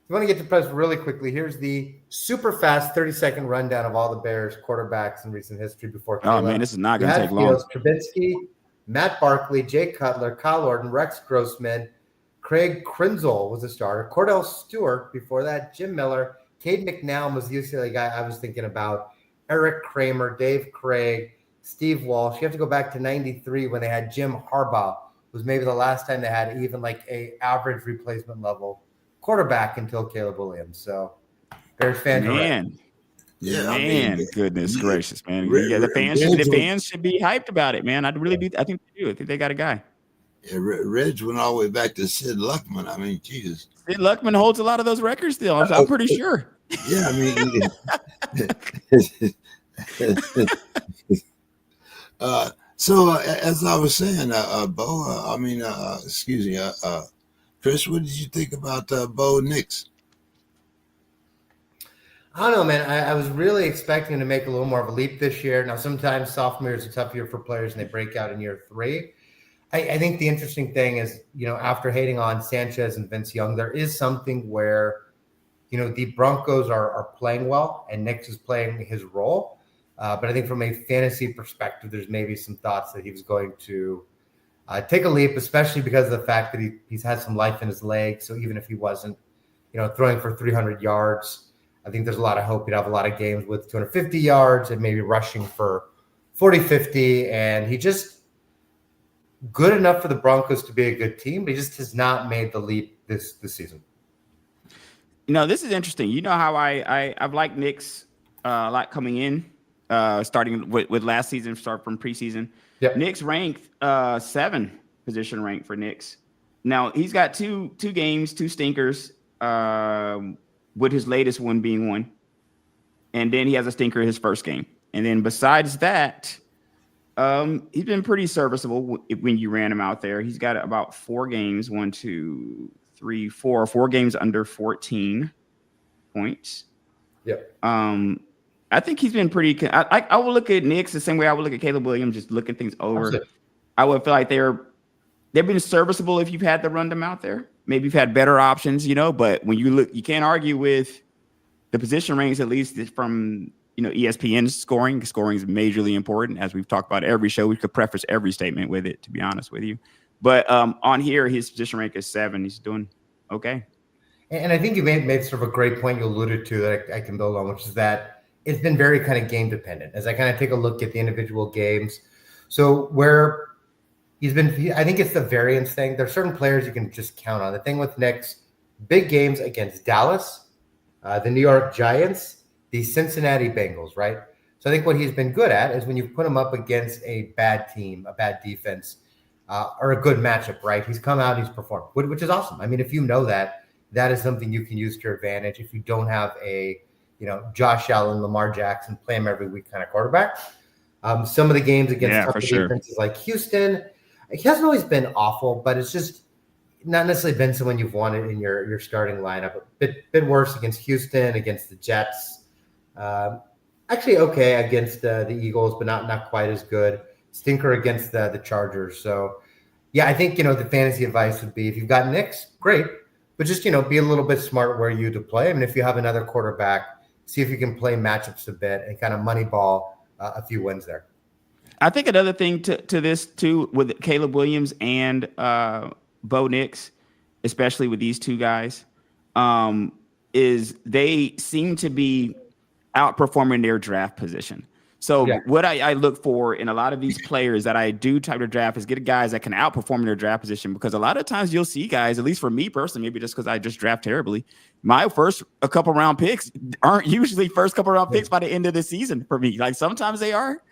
You want to get to press really quickly. Here's the super fast 30-second rundown of all the Bears quarterbacks in recent history before Caleb. Oh, man, this is not going to take long. Trubisky, Matt Barkley, Jay Cutler, Kyle Orton, Rex Grossman, Craig Krenzel was a starter, Cordell Stewart before that, Jim Miller, Cade McNown was the UCLA guy I was thinking about, Eric Kramer, Dave Craig, Steve Walsh. You have to go back to 93 when they had Jim Harbaugh, was maybe the last time they had even a average replacement level quarterback until Caleb Williams. So Bears fans, goodness gracious, man. The fans should be hyped about it, man. I really do. I think they do. I think they got a guy. Yeah, Reg went all the way back to Sid Luckman. I mean, Jesus. Sid Luckman holds a lot of those records still. I'm pretty sure. Yeah, I mean. So as I was saying, Bo, excuse me, Chris, what did you think about Bo Nix? I don't know, man. I was really expecting to make a little more of a leap this year. Now, sometimes sophomore year is a tough year for players and they break out in year 3. I think the interesting thing is, after hating on Sanchez and Vince Young, there is something where, the Broncos are playing well and Nix is playing his role. But I think from a fantasy perspective, there's maybe some thoughts that he was going to take a leap, especially because of the fact that he's had some life in his leg. So even if he wasn't, throwing for 300 yards, I think there's a lot of hope he'd have a lot of games with 250 yards and maybe rushing for 40, 50. And good enough for the Broncos to be a good team, but he just has not made the leap this season. This is interesting. You know how I've liked Knicks a lot coming in, starting with last season, start from preseason. Yep. Knicks ranked 7 position rank for Knicks. Now he's got two games, 2 stinkers, with his latest one being 1. And then he has a stinker his first game. And then besides that, he's been pretty serviceable when you ran him out there. He's got about 4 games, 1, 2, 3, 4 games under 14 points. Yep. I think he's been pretty. I will look at Knicks the same way I would look at Caleb Williams, just looking things over. Absolutely. I would feel like they've been serviceable if you've had to run them out there. Maybe you've had better options, but when you look, you can't argue with the position ranks, at least from ESPN's scoring. Scoring is majorly important, as we've talked about every show. We could preface every statement with it, to be honest with you. But on here, his position rank is 7. He's doing okay. And I think you made sort of a great point you alluded to that I can build on, which is that it's been very kind of game dependent. As I kind of take a look at the individual games, so where he's been, I think it's the variance thing. There's certain players you can just count on. The thing with Knicks, big games against Dallas, the New York Giants, the Cincinnati Bengals, right? So I think what he's been good at is when you put him up against a bad team, a bad defense, or a good matchup, right? He's come out, he's performed, which is awesome. I mean, if you know that is something you can use to your advantage. If you don't have a, Josh Allen, Lamar Jackson, play him every week kind of quarterback. Some of the games against tough defenses like Houston, he hasn't always been awful, but it's just not necessarily been someone you've wanted in your starting lineup. A bit worse against Houston, against the Jets. Actually okay against the Eagles, but not quite as good. Stinker against the Chargers. So, yeah, I think, the fantasy advice would be if you've got Knicks, great. But just, be a little bit smart where you deploy. I mean, if you have another quarterback, see if you can play matchups a bit and kind of money ball a few wins there. I think another thing to this, too, with Caleb Williams and Bo Nix, especially with these 2 guys, is they seem to be outperforming their draft position. So what I look for in a lot of these players that I do type of draft is get guys that can outperform their draft position, because a lot of times you'll see guys, at least for me personally, maybe just because I just draft terribly, my first a couple round picks aren't usually first couple round picks by the end of the season for me. Like sometimes they are,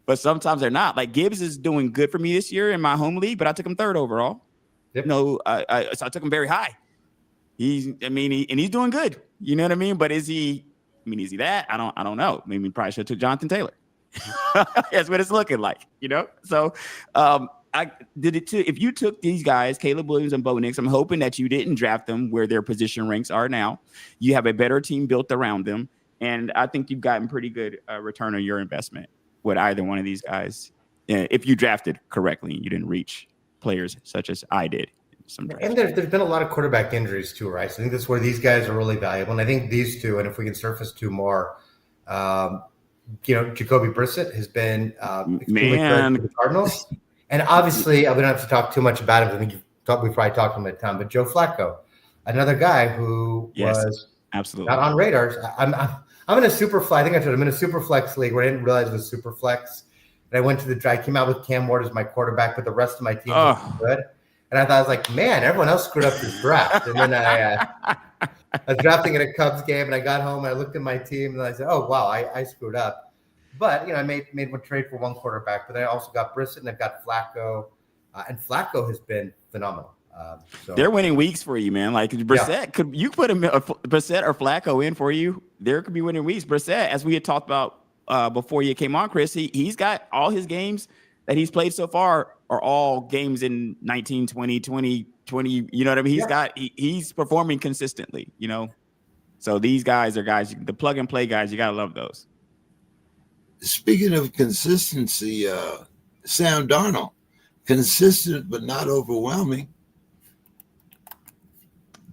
but sometimes they're not. Like Gibbs is doing good for me this year in my home league, but I took him 3rd overall. Yep. So I took him very high. He's doing good. You know what I mean? But is he that? I don't know. Maybe probably should have took Jonathan Taylor. That's what it's looking like, So I did it too. If you took these guys, Caleb Williams and Bo Nix, I'm hoping that you didn't draft them where their position ranks are now. You have a better team built around them, and I think you've gotten pretty good return on your investment with either one of these guys. If you drafted correctly and you didn't reach players such as I did. And there's been a lot of quarterback injuries too, right? So I think that's where these guys are really valuable. And I think these 2, and if we can surface 2 more, Jacoby Brissett has been extremely good for the Cardinals. And obviously, I don't have to talk too much about him. I think we probably talked to him at the time. But Joe Flacco, another guy who was absolutely not on radars. I'm in a super flex. I think I told him I'm in a super flex league where I didn't realize it was super flex. And I went to I came out with Cam Ward as my quarterback, but the rest of my team was good. And I thought, I was like, man, everyone else screwed up this draft. And then I was drafting in a Cubs game, and I got home, and I looked at my team, and I said, oh, wow, I screwed up. But, I made one trade for one quarterback, but I also got Brissett, and I've got Flacco. And Flacco has been phenomenal. So they're winning weeks for you, man. Like Brissett, could you put Brissett or Flacco in for you? There could be winning weeks. Brissett, as we had talked about before you came on, Chris, he's got all his games that he's played so far are all games in 19, 20, 20, 20. You know what I mean? He's performing consistently, So these guys are guys, the plug and play guys, you got to love those. Speaking of consistency, Sam Darnold, consistent but not overwhelming.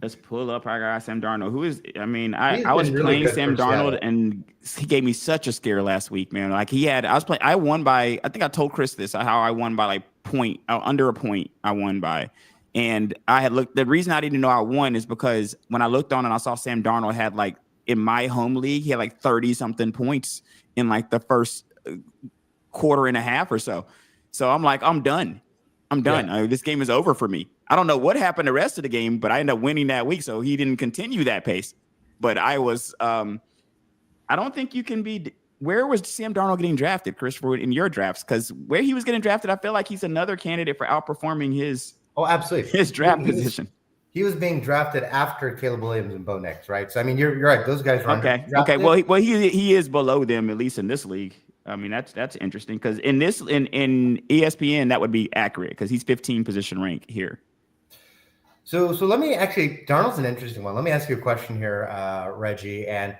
Let's pull up our guy Sam Darnold. I was really playing Sam Darnold, and he gave me such a scare last week, man. Like I won by, I think I told Chris this, how I won by under a point I won by. And I had looked, the reason I didn't know I won is because when I looked on and I saw Sam Darnold had in my home league, he had 30 something points in the first quarter and a half or so. So I'm like, I'm done. I'm done. This game is over for me. I don't know what happened the rest of the game, but I ended up winning that week. So he didn't continue that pace. But I was, I don't think you can be. Where was Sam Darnold getting drafted, Christopher, in your drafts? Because where he was getting drafted, I feel like he's another candidate for outperforming his absolutely his draft position. He was being drafted after Caleb Williams and Bo Nix, right? So I mean, you're right. Those guys are okay. Well, he is below them, at least in this league. I mean, that's interesting because in ESPN that would be accurate because he's 15 position rank here. So let me actually, Darnold's an interesting one. Let me ask you a question here, Reggie, and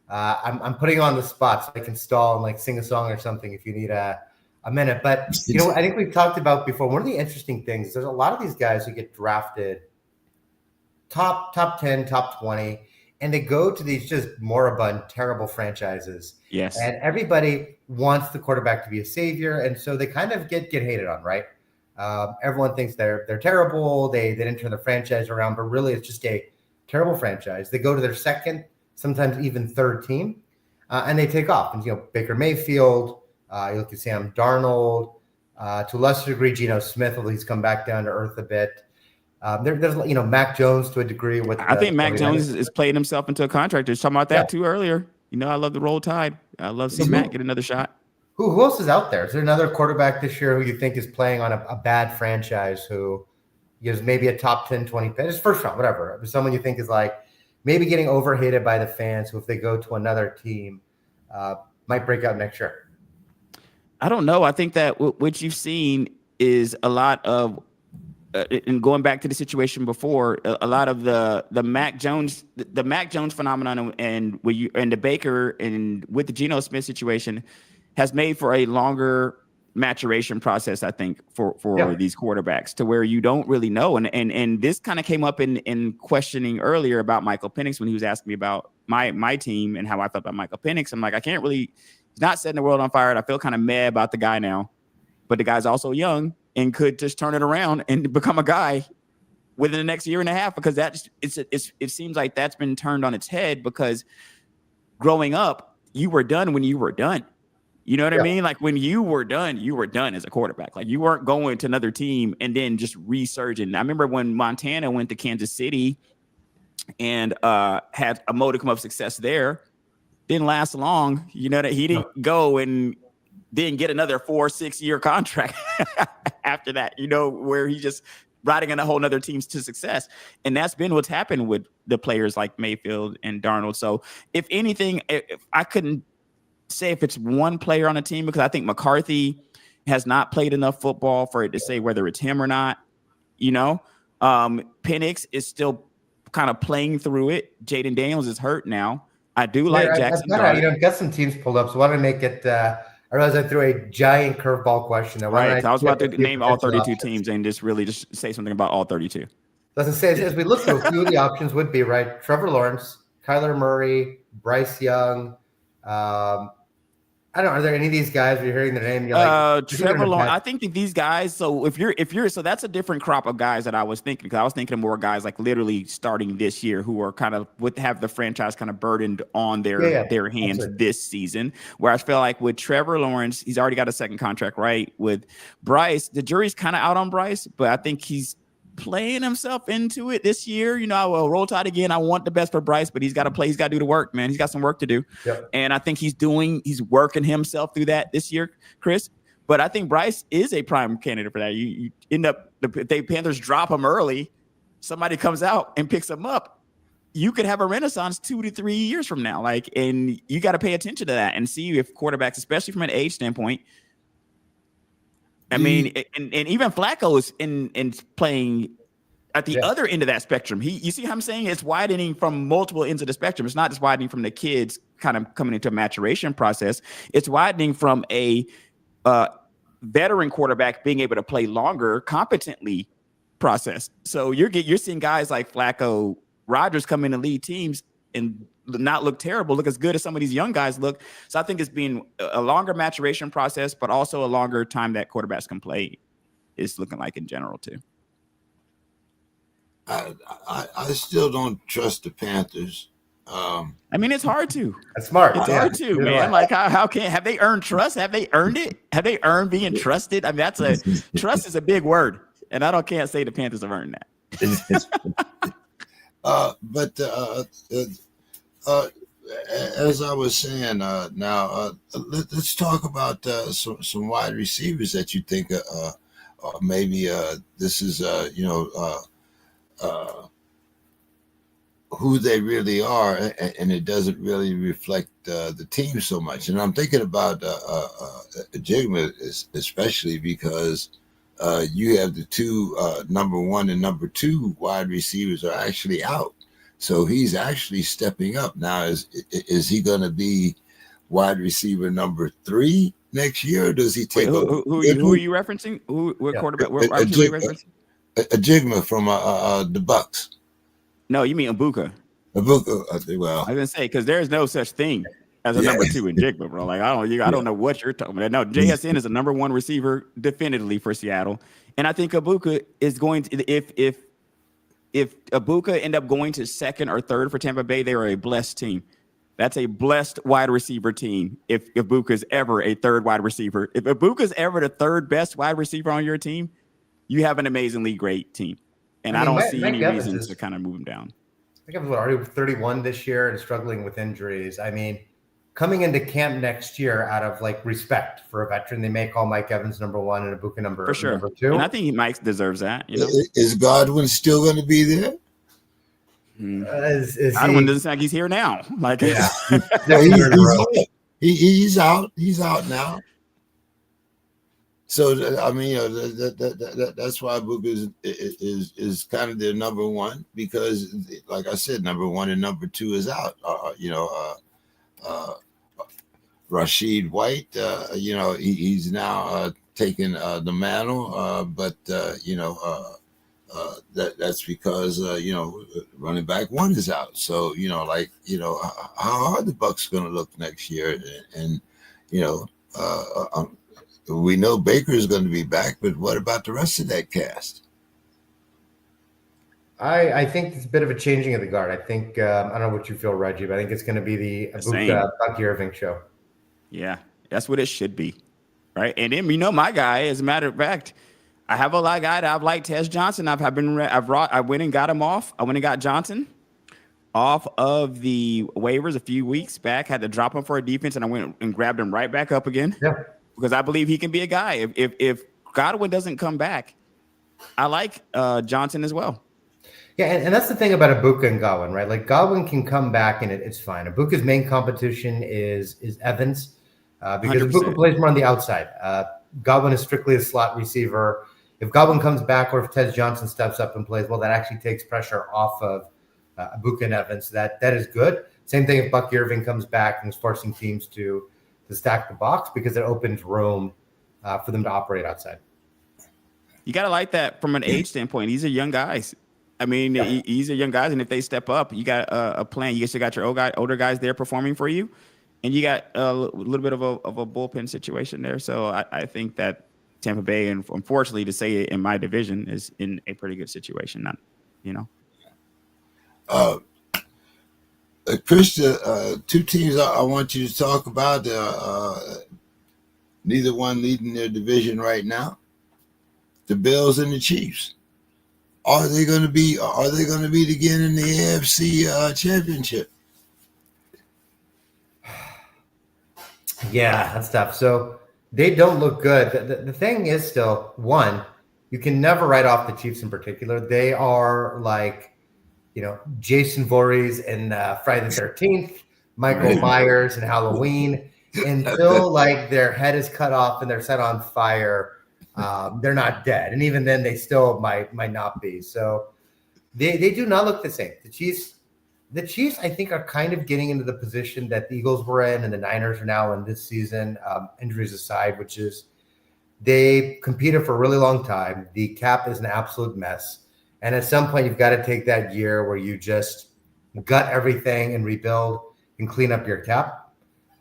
I'm putting you on the spot so I can stall and like sing a song or something if you need a minute. But you know, I think we've talked about before. One of the interesting things is there's a lot of these guys who get drafted top 10, top 20, and they go to these just moribund, terrible franchises. Yes. And everybody wants the quarterback to be a savior, and so they kind of get hated on, right? Everyone thinks they're terrible. They didn't turn the franchise around, but really it's just a terrible franchise. They go to their second, sometimes even third team, and they take off. And Baker Mayfield, you look at Sam Darnold, to a lesser degree Geno Smith, although he's come back down to earth a bit. There's Mac Jones to a degree. I think Mac Jones is playing himself into a contract. I was talking about that too earlier. I love the Roll Tide. I love seeing Mac get another shot. Who else is out there? Is there another quarterback this year who you think is playing on a bad franchise who is maybe a top 10, 20 pick? Just first round, whatever. Someone you think is like maybe getting overhated by the fans who, if they go to another team, might break out next year? I don't know. I think that what you've seen is a lot of and going back to the situation before, a lot of the Mac Jones phenomenon and the Baker and with the Geno Smith situation has made for a longer maturation process, I think, for these quarterbacks to where you don't really know. And this kind of came up in questioning earlier about Michael Penix when he was asking me about my team and how I felt about Michael Penix. I'm like, he's not setting the world on fire. And I feel kind of mad about the guy now, but the guy's also young and could just turn it around and become a guy within the next year and a half, because it seems like that's been turned on its head, because growing up, you were done when you were done. You know what I mean? Like when you were done as a quarterback. Like you weren't going to another team and then just resurging. I remember when Montana went to Kansas City and had a modicum of success there. Didn't last long. That he didn't go and didn't get another 4-6 year contract after that, where he just riding on a whole nother teams to success. And that's been what's happened with the players like Mayfield and Darnold. So if anything, if I couldn't say if it's one player on a team, because I think McCarthy has not played enough football for it to say whether it's him or not. Penix is still kind of playing through it. Jaden Daniels is hurt now. I do like Jackson. Got some teams pulled up, so why don't I make it? I realize I threw a giant curveball question. Right, I was about to name all 32 teams and just say something about all 32. Let's say as we look through, a few of the options would be right. Trevor Lawrence, Kyler Murray, Bryce Young. I don't know. Are there any of these guys you're hearing their name? You're like, Trevor Lawrence. I think that these guys. So if you're, so that's a different crop of guys that I was thinking, because I was thinking of more guys like literally starting this year who are kind of would have the franchise kind of burdened on their hands this season. Where I feel like with Trevor Lawrence, he's already got a second contract, right? With Bryce, the jury's kind of out on Bryce, but I think he's playing himself into it this year. I will Roll Tide again. I want the best for Bryce, but he's got to play. He's got to do the work, man. He's got some work to do. Yep. And I think he's working himself through that this year, Chris. But I think Bryce is a prime candidate for that. You end up, if the Panthers drop him early, somebody comes out and picks him up. You could have a renaissance 2 to 3 years from now. And you got to pay attention to that and see if quarterbacks, especially from an age standpoint, I mean, and even Flacco's in playing at the other end of that spectrum. You see how I'm saying? It's widening from multiple ends of the spectrum. It's not just widening from the kids kind of coming into a maturation process. It's widening from a veteran quarterback being able to play longer, competently process. So you're seeing guys like Flacco, Rodgers come in and lead teams and not look terrible, look as good as some of these young guys look. So I think it's been a longer maturation process, but also a longer time that quarterbacks can play is looking like in general too. I still don't trust the Panthers. I mean, it's hard to. That's smart. It's hard to, man. Like, have they earned trust? Have they earned it? Have they earned being trusted? I mean, trust is a big word, and can't say the Panthers have earned that. As I was saying, let's talk about some wide receivers that you think maybe this is who they really are, and it doesn't really reflect the team so much. And I'm thinking about Jigma, especially because you have the two number one and number two wide receivers are actually out. So he's actually stepping up now. Is he going to be wide receiver number 3 next year? Or does he take? Who are you referencing? What quarterback? What wide receiver are you referencing? A Jigma from the Bucks. No, you mean Ibuka. Ibuka. Well, I was gonna say because there's no such thing as a number 2 in Jigma, bro. Like I don't know what you're talking about. No, JSN is a number 1 receiver definitively for Seattle, and I think Ibuka is going to if Ibuka end up going to 2nd or 3rd for Tampa Bay, they are a blessed team. That's a blessed wide receiver team. If Ibuka is ever a 3rd wide receiver, if Ibuka is ever the 3rd best wide receiver on your team, you have an amazingly great team. And I don't see any reason to kind of move him down. I think I was already 31 this year and struggling with injuries. I mean, coming into camp next year out of like respect for a veteran, they may call Mike Evans number 1 and Ibuka number 2. And I think Mike deserves that. You know? Is Godwin still going to be there? Godwin doesn't sound like he's here now. Like, yeah. He's out. He's out now. So I mean, that's why Ibuka is kind of their number 1 because, like I said, number 1 and number 2 is out. Rashid White, he's now taking the mantle, but that's because running back 1 is out. So how are the Bucks going to look next year? And we know Baker is going to be back, but what about the rest of that cast? I think it's a bit of a changing of the guard. I think I don't know what you feel, Reggie, but I think it's going to be the Bucky Irving show. Yeah, that's what it should be, right? And then my guy. As a matter of fact, I have a lot of guy that I've liked, Tez Johnson. I went and got him off. I went and got Johnson off of the waivers a few weeks back. Had to drop him for a defense, and I went and grabbed him right back up again. Yeah. Because I believe he can be a guy. If Godwin doesn't come back, I like Johnson as well. Yeah, and that's the thing about Ibuka and Godwin, right? Like Godwin can come back and it's fine. Ibuka's main competition is Evans because 100%. Ibuka plays more on the outside. Godwin is strictly a slot receiver. If Godwin comes back or if Tez Johnson steps up and plays well, that actually takes pressure off of Ibuka and Evans. That is good. Same thing if Bucky Irving comes back and is forcing teams to stack the box because it opens room for them to operate outside. You got to like that from an age standpoint. These are young guys. I mean, these are young guys, and if they step up, you got a plan. You got your older guys there performing for you, and you got a little bit of a bullpen situation there. So I think that Tampa Bay, and unfortunately to say it in my division, is in a pretty good situation. Krista, 2 teams I want you to talk about. Neither one leading their division right now. The Bills and the Chiefs. Are they going to be again in the AFC Championship? Yeah, that's tough. So they don't look good. The thing is still, one, you can never write off the Chiefs in particular. They are like, Jason Voorhees and Friday the 13th, Michael Myers and Halloween, until like their head is cut off and they're set on fire. They're not dead. And even then they still might not be. So they do not look the same. The Chiefs, I think, are kind of getting into the position that the Eagles were in and the Niners are now in this season, injuries aside, which is they competed for a really long time. The cap is an absolute mess. And at some point, you've got to take that year where you just gut everything and rebuild and clean up your cap.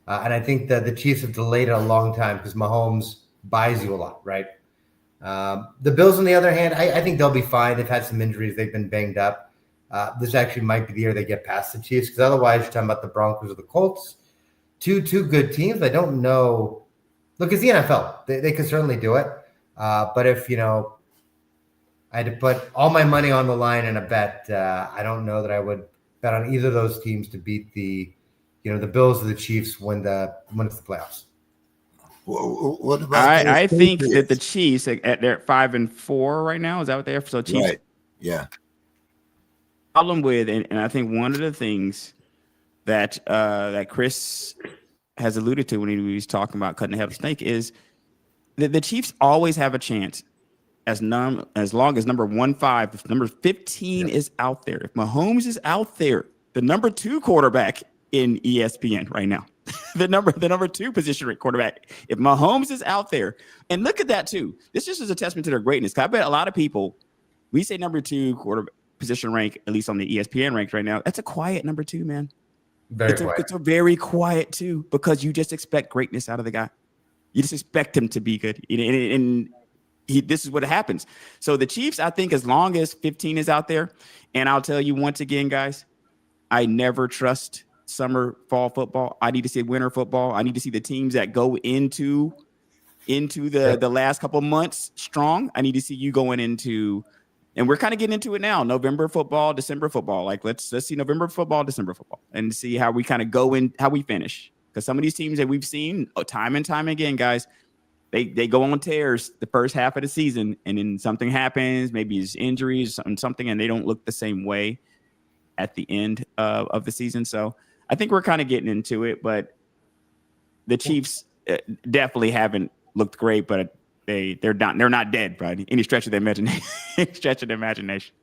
And I think that the Chiefs have delayed it a long time because Mahomes buys you a lot, right? The Bills, on the other hand, I think they'll be fine. They've had some injuries. They've been banged up. this actually might be the year they get past the Chiefs, because otherwise you're talking about the Broncos or the Colts, two good teams. I don't know. Look, it's the NFL. They could certainly do it. But if, I had to put all my money on the line in a bet, I don't know that I would bet on either of those teams to beat the Bills or the Chiefs when it's the playoffs. What about I think that the Chiefs they're at 5-4 right now. Is that what they are? So Chiefs. Right. Yeah. Problem with, and I think one of the things that Chris has alluded to when he was talking about cutting the head of the snake is that the Chiefs always have a chance as long as number 15, if number 15 is out there. If Mahomes is out there, the number 2 quarterback in ESPN right now, the number 2 position quarterback. If Mahomes is out there, and look at that too. This just is a testament to their greatness. I bet a lot of people, we say number 2 quarterback position rank, at least on the ESPN ranks right now. That's a quiet number 2, man. It's a very quiet 2 because you just expect greatness out of the guy. You just expect him to be good, and this is what happens. So the Chiefs, I think, as long as 15 is out there, and I'll tell you once again, guys, I never trust fall football. I need to see winter football. I need to see the teams that go into the last couple of months strong. I need to see you going into, and we're kind of getting into it now, November football, December football. Like let's see November football, December football, and see how we kind of go in, how we finish. Because some of these teams that we've seen time and time again, guys, they go on tears the first half of the season, and then something happens, maybe it's injuries, something, and they don't look the same way at the end of the season. So I think we're kind of getting into it, but the Chiefs definitely haven't looked great, but they're not dead by any stretch of their imagination.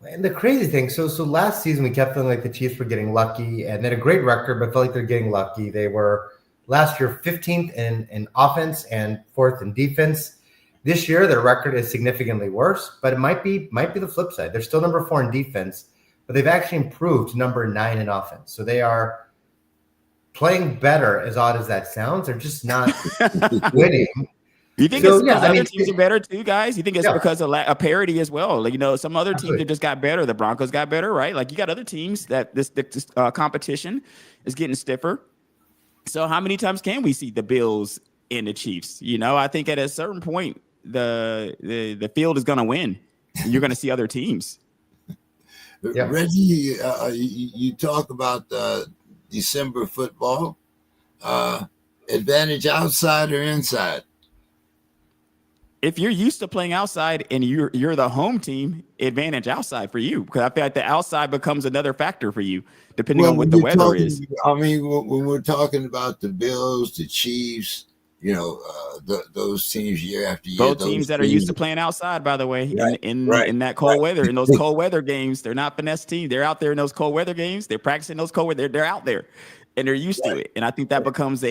And the crazy thing, so last season we kept feeling like the Chiefs were getting lucky, and they had a great record, but felt like they're getting lucky. They were last year 15th in offense and 4th in defense. This year their record is significantly worse, but it might be the flip side. They're still number 4 in defense, but they've actually improved to number 9 in offense. So they are playing better, as odd as that sounds. They're just not winning. You think it's because other teams are better too, guys? You think it's because of a parity as well? Like, some other teams that just got better. The Broncos got better, right? Like you got other teams that this competition is getting stiffer. So how many times can we see the Bills and the Chiefs? I think at a certain point, the field is going to win. And you're going to see other teams. Yeah. Reggie, you talk about December football. Advantage outside or inside? If you're used to playing outside and you're the home team, advantage outside for you, because I feel like the outside becomes another factor for you, depending on what the weather is. I mean, when we're talking about the Bills, the Chiefs, those teams year after year. Both teams that are used to playing outside, by the way, in that cold weather, in those cold weather games, they're not finesse teams. They're out there in those cold weather games. They're practicing those cold weather. They're out there, and they're used to it. And I think that becomes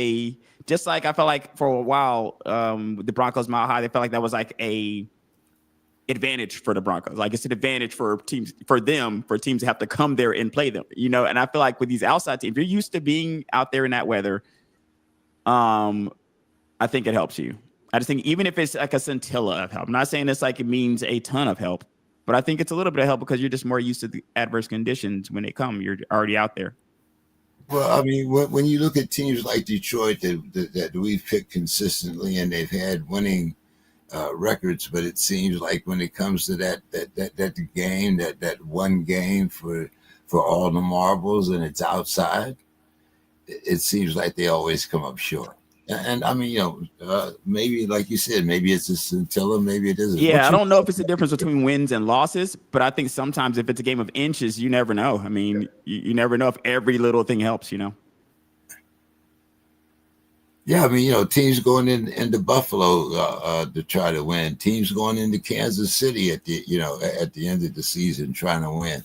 just like I felt like for a while, the Broncos Mile High, they felt like that was like a advantage for the Broncos. Like it's an advantage for teams to have to come there and play them, And I feel like with these outside teams, if you're used to being out there in that weather, I think it helps you. I just think even if it's like a scintilla of help, I'm not saying it's like it means a ton of help, but I think it's a little bit of help because you're just more used to the adverse conditions when they come. You're already out there. Well, I mean, when you look at teams like Detroit that we've picked consistently and they've had winning records, but it seems like when it comes to that game, that one game for all the marbles and it's outside, it seems like they always come up short. And I mean, maybe like you said, maybe it's a scintilla, maybe it isn't. Yeah, I don't know if it's a difference between wins and losses, but I think sometimes if it's a game of inches, you never know. I mean, you never know if every little thing helps, Yeah, I mean, teams going into Buffalo to try to win, teams going into Kansas City at the end of the season trying to win.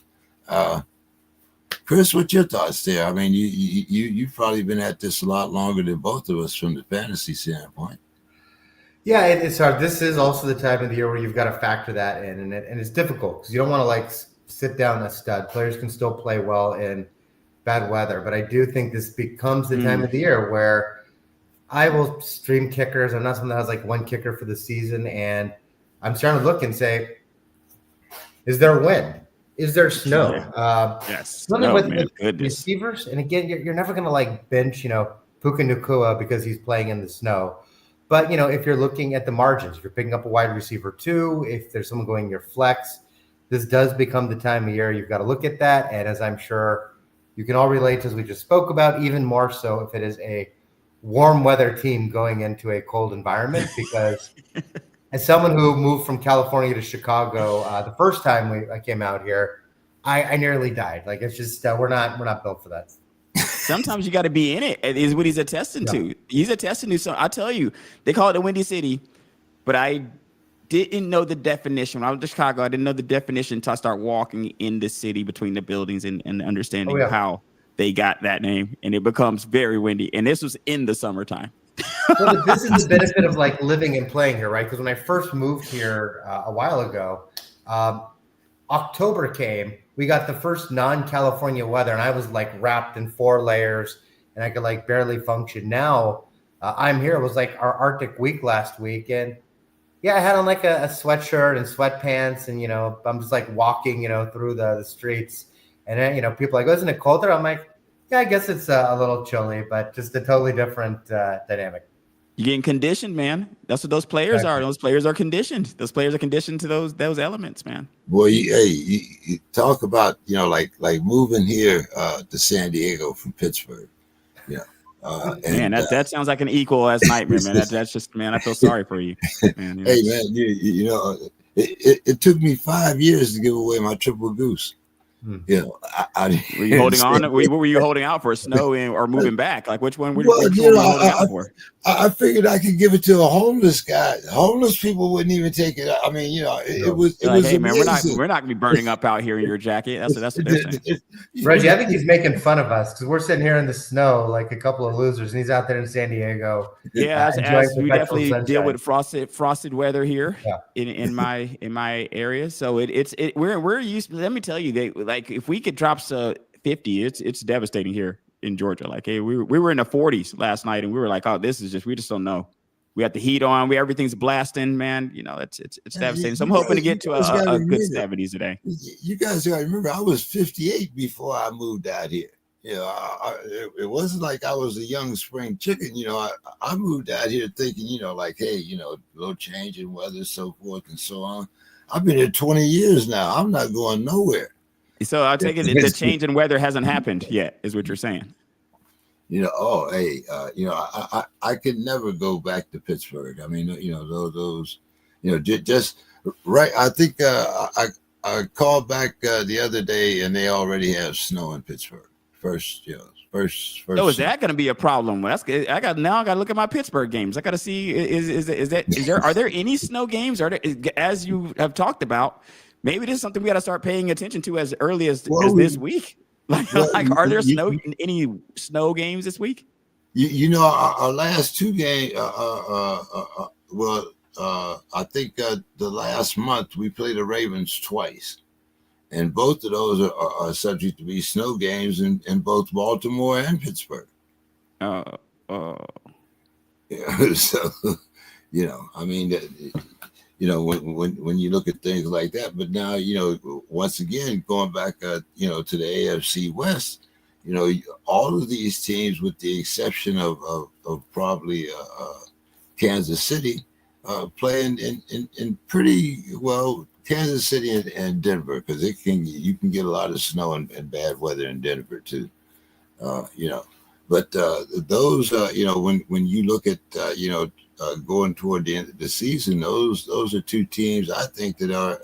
Chris, what's your thoughts there? I mean, you've probably been at this a lot longer than both of us from the fantasy standpoint. Yeah, it's hard. This is also the time of the year where you've got to factor that in, and it's difficult because you don't want to sit down a stud. Players can still play well in bad weather, but I do think this becomes the time of the year where I will stream kickers. I'm not someone that has one kicker for the season, and I'm starting to look and say, is there a win? is there snow. Yes. Something No, with man. Goodness. receivers, and again, you're never going to like bench, Puka Nacua because he's playing in the snow. But, if you're looking at the margins, if you're picking up a wide receiver too, if there's someone going your flex, this does become the time of year you've got to look at that. And as I'm sure you can all relate to, as we just spoke about, even more so if it is a warm weather team going into a cold environment, because as someone who moved from California to Chicago, the first time I came out here, I nearly died. Like, it's just, we're not built for that. Sometimes you got to be in it, is what he's attesting to. He's attesting to something. I tell you, they call it the Windy City, but I didn't know the definition. When I was in Chicago, I didn't know the definition until I start walking in the city between the buildings and understanding how they got that name. And it becomes very windy. And this was in the summertime. Well, this is the benefit of like living and playing here, right? Because when I first moved here a while ago, October came, we got the first non-California weather, and I was like wrapped in 4 layers and I could like barely function. Now I'm here. It was like our Arctic week last week. And I had on like a sweatshirt and sweatpants, and, I'm just like walking, through the streets, and then, people are like, oh, isn't it colder? I'm like, yeah, I guess it's a little chilly, but just a totally different dynamic. You're getting conditioned, man. That's what those players are. Those players are conditioned. Those players are conditioned to those elements, man. Boy, you talk about, like moving here to San Diego from Pittsburgh. Man, that sounds like an equal as nightmare, man. That's just, man, I feel sorry for you. Man, hey, man, it took me 5 years to give away my triple goose. Were you holding on? What were you holding out for? Snow or moving back? Like, which one were you holding out for? I figured I could give it to a homeless guy. Homeless people wouldn't even take it. I mean, it was. It was hey, man, we're not amazing. gonna be burning up out here in your jacket. That's what they're saying. Reggie, I think he's making fun of us because we're sitting here in the snow like a couple of losers, and he's out there in San Diego. Yeah, as we definitely deal with frosted weather here in my area. So we're used. Let me tell you, like if we could drop 50, it's devastating here in Georgia. Like, hey, we were in the 40s last night, and we were like, oh, this is just, we just don't know. We got the heat on. Everything's blasting, man. It's devastating. So I'm hoping to get to a good 70s today. You guys got to remember, I was 58 before I moved out here. It wasn't like I was a young spring chicken. I moved out here thinking, like, hey, a little change in weather, so forth and so on. I've been here 20 years now. I'm not going nowhere. So I'll take it the change in weather hasn't happened yet, is what you're saying. I could never go back to Pittsburgh. I mean, those just right. I think I called back the other day, and they already have snow in Pittsburgh. First. So is that going to be a problem? That's good. I got to look at my Pittsburgh games. I got to see are there any snow games? As you have talked about, maybe this is something we got to start paying attention to as early as this week. Are there any snow games this week? Our last 2 games. I think the last month we played the Ravens twice, and both of those are subject to be snow games in both Baltimore and Pittsburgh. Yeah. So, I mean, when you look at things like that, but now, once again, going back, to the AFC West, all of these teams, with the exception of probably Kansas City, playing in pretty well. Kansas City and Denver, because you can get a lot of snow and bad weather in Denver too, But those, when you look at going toward the end of the season, those are 2 teams I think that are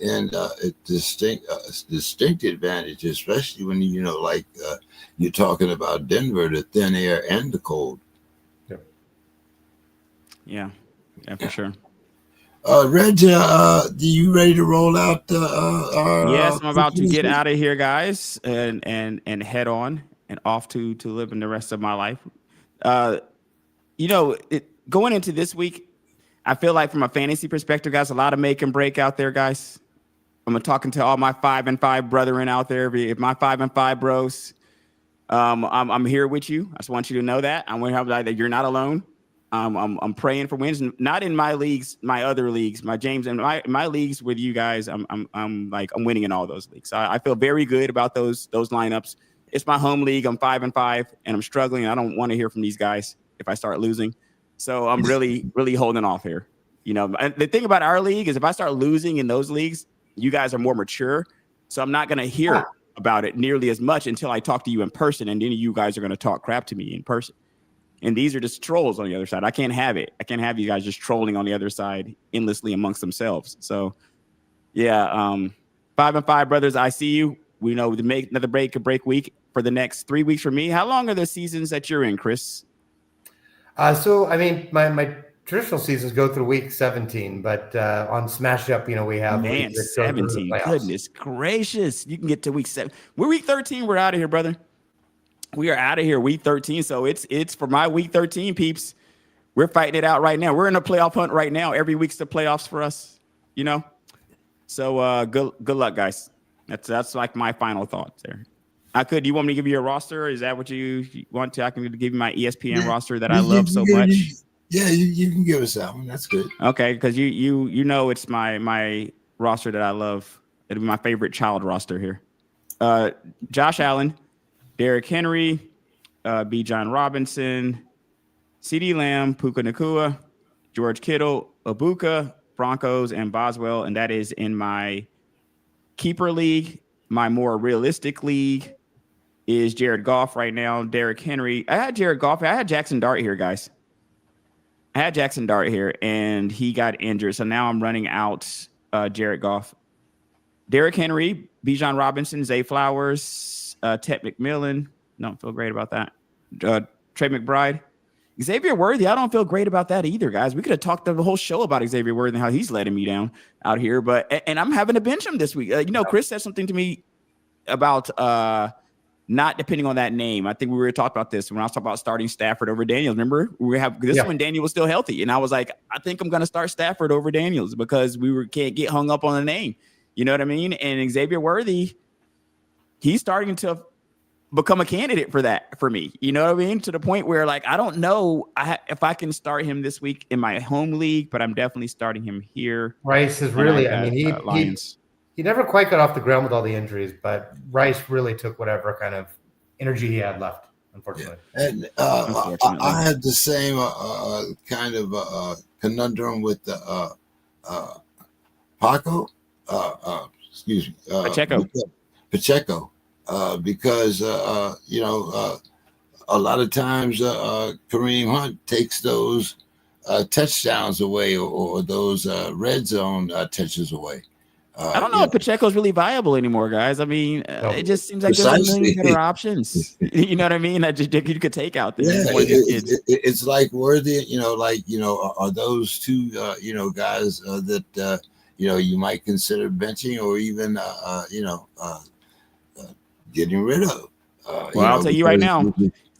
in a distinct advantage, especially when you're talking about Denver, the thin air and the cold. Yeah, for sure. Reg, are you ready to roll out? Yes, I'm about to get out of here, guys, and head on and off to living the rest of my life. Going into this week, I feel like from a fantasy perspective, guys, a lot of make and break out there, guys. I'm talking to all my 5-and-5 brethren out there. If my 5-and-5 bros, I'm here with you. I just want you to know that. I want to have that you're not alone. I'm praying for wins, not in my leagues, my other leagues, my James and my leagues with you guys. I'm winning in all those leagues. I feel very good about those lineups. It's my home league. I'm 5-5, and I'm struggling. I don't want to hear from these guys if I start losing. So I'm really, really holding off here. You know, the thing about our league is if I start losing in those leagues, you guys are more mature. So I'm not going to hear about it nearly as much until I talk to you in person, and then you guys are going to talk crap to me in person. And these are just trolls on the other side. I can't have it. I can't have you guys just trolling on the other side endlessly amongst themselves. So, yeah, 5-5, brothers. I see you. We know to make another break week for the next 3 weeks for me. How long are the seasons that you're in, Chris? So, I mean, my traditional seasons go through week 17, but on Smash Up, we have 17. Goodness gracious. You can get to week 7. We're week 13. We're out of here, brother. We are out of here week 13. So it's for my week 13 peeps. We're fighting it out right now. We're in a playoff hunt right now. Every week's the playoffs for us, So good luck, guys. That's like my final thoughts there. You want me to give you a roster? Is that what you want to? I can give you my ESPN roster that I love so much. Yeah, you can give us that one. That's good. Okay, because you know it's my roster that I love. It'll be my favorite child roster here. Josh Allen, Derrick Henry, B. John Robinson, CeeDee Lamb, Puka Nacua, George Kittle, Ibuka, Broncos, and Boswell. And that is in my keeper league. My more realistic league is Jared Goff right now. Derrick Henry. I had Jared Goff. I had Jackson Dart here, guys. I had Jackson Dart here, and he got injured. So now I'm running out Jared Goff. Derrick Henry, Bijan Robinson, Zay Flowers, Ted McMillan. Don't feel great about that. Trey McBride. Xavier Worthy, I don't feel great about that either, guys. We could have talked the whole show about Xavier Worthy and how he's letting me down out here. And I'm having to bench him this week. Chris said something to me about not depending on that name. I think we were talking about this when I was talking about starting Stafford over Daniels. Remember, when Daniel was still healthy, and I was like, I think I'm going to start Stafford over Daniels because can't get hung up on the name. You know what I mean? And Xavier Worthy, he's starting to become a candidate for me. You know what I mean? To the point where, like, I don't know if I can start him this week in my home league, but I'm definitely starting him here. Rice is really, he never quite got off the ground with all the injuries, but Rice really took whatever kind of energy he had left, unfortunately. Yeah. And I had the same kind of conundrum with Pacheco. Pacheco. Because a lot of times Kareem Hunt takes those touchdowns away or those red zone touches away. I don't know if Pacheco's really viable anymore, guys. I mean, it just seems like there's a million better options. You know what I mean? That you could take out there. Yeah, it's like Worthy. Are those two guys that you might consider benching or even getting rid of. I'll tell you right now,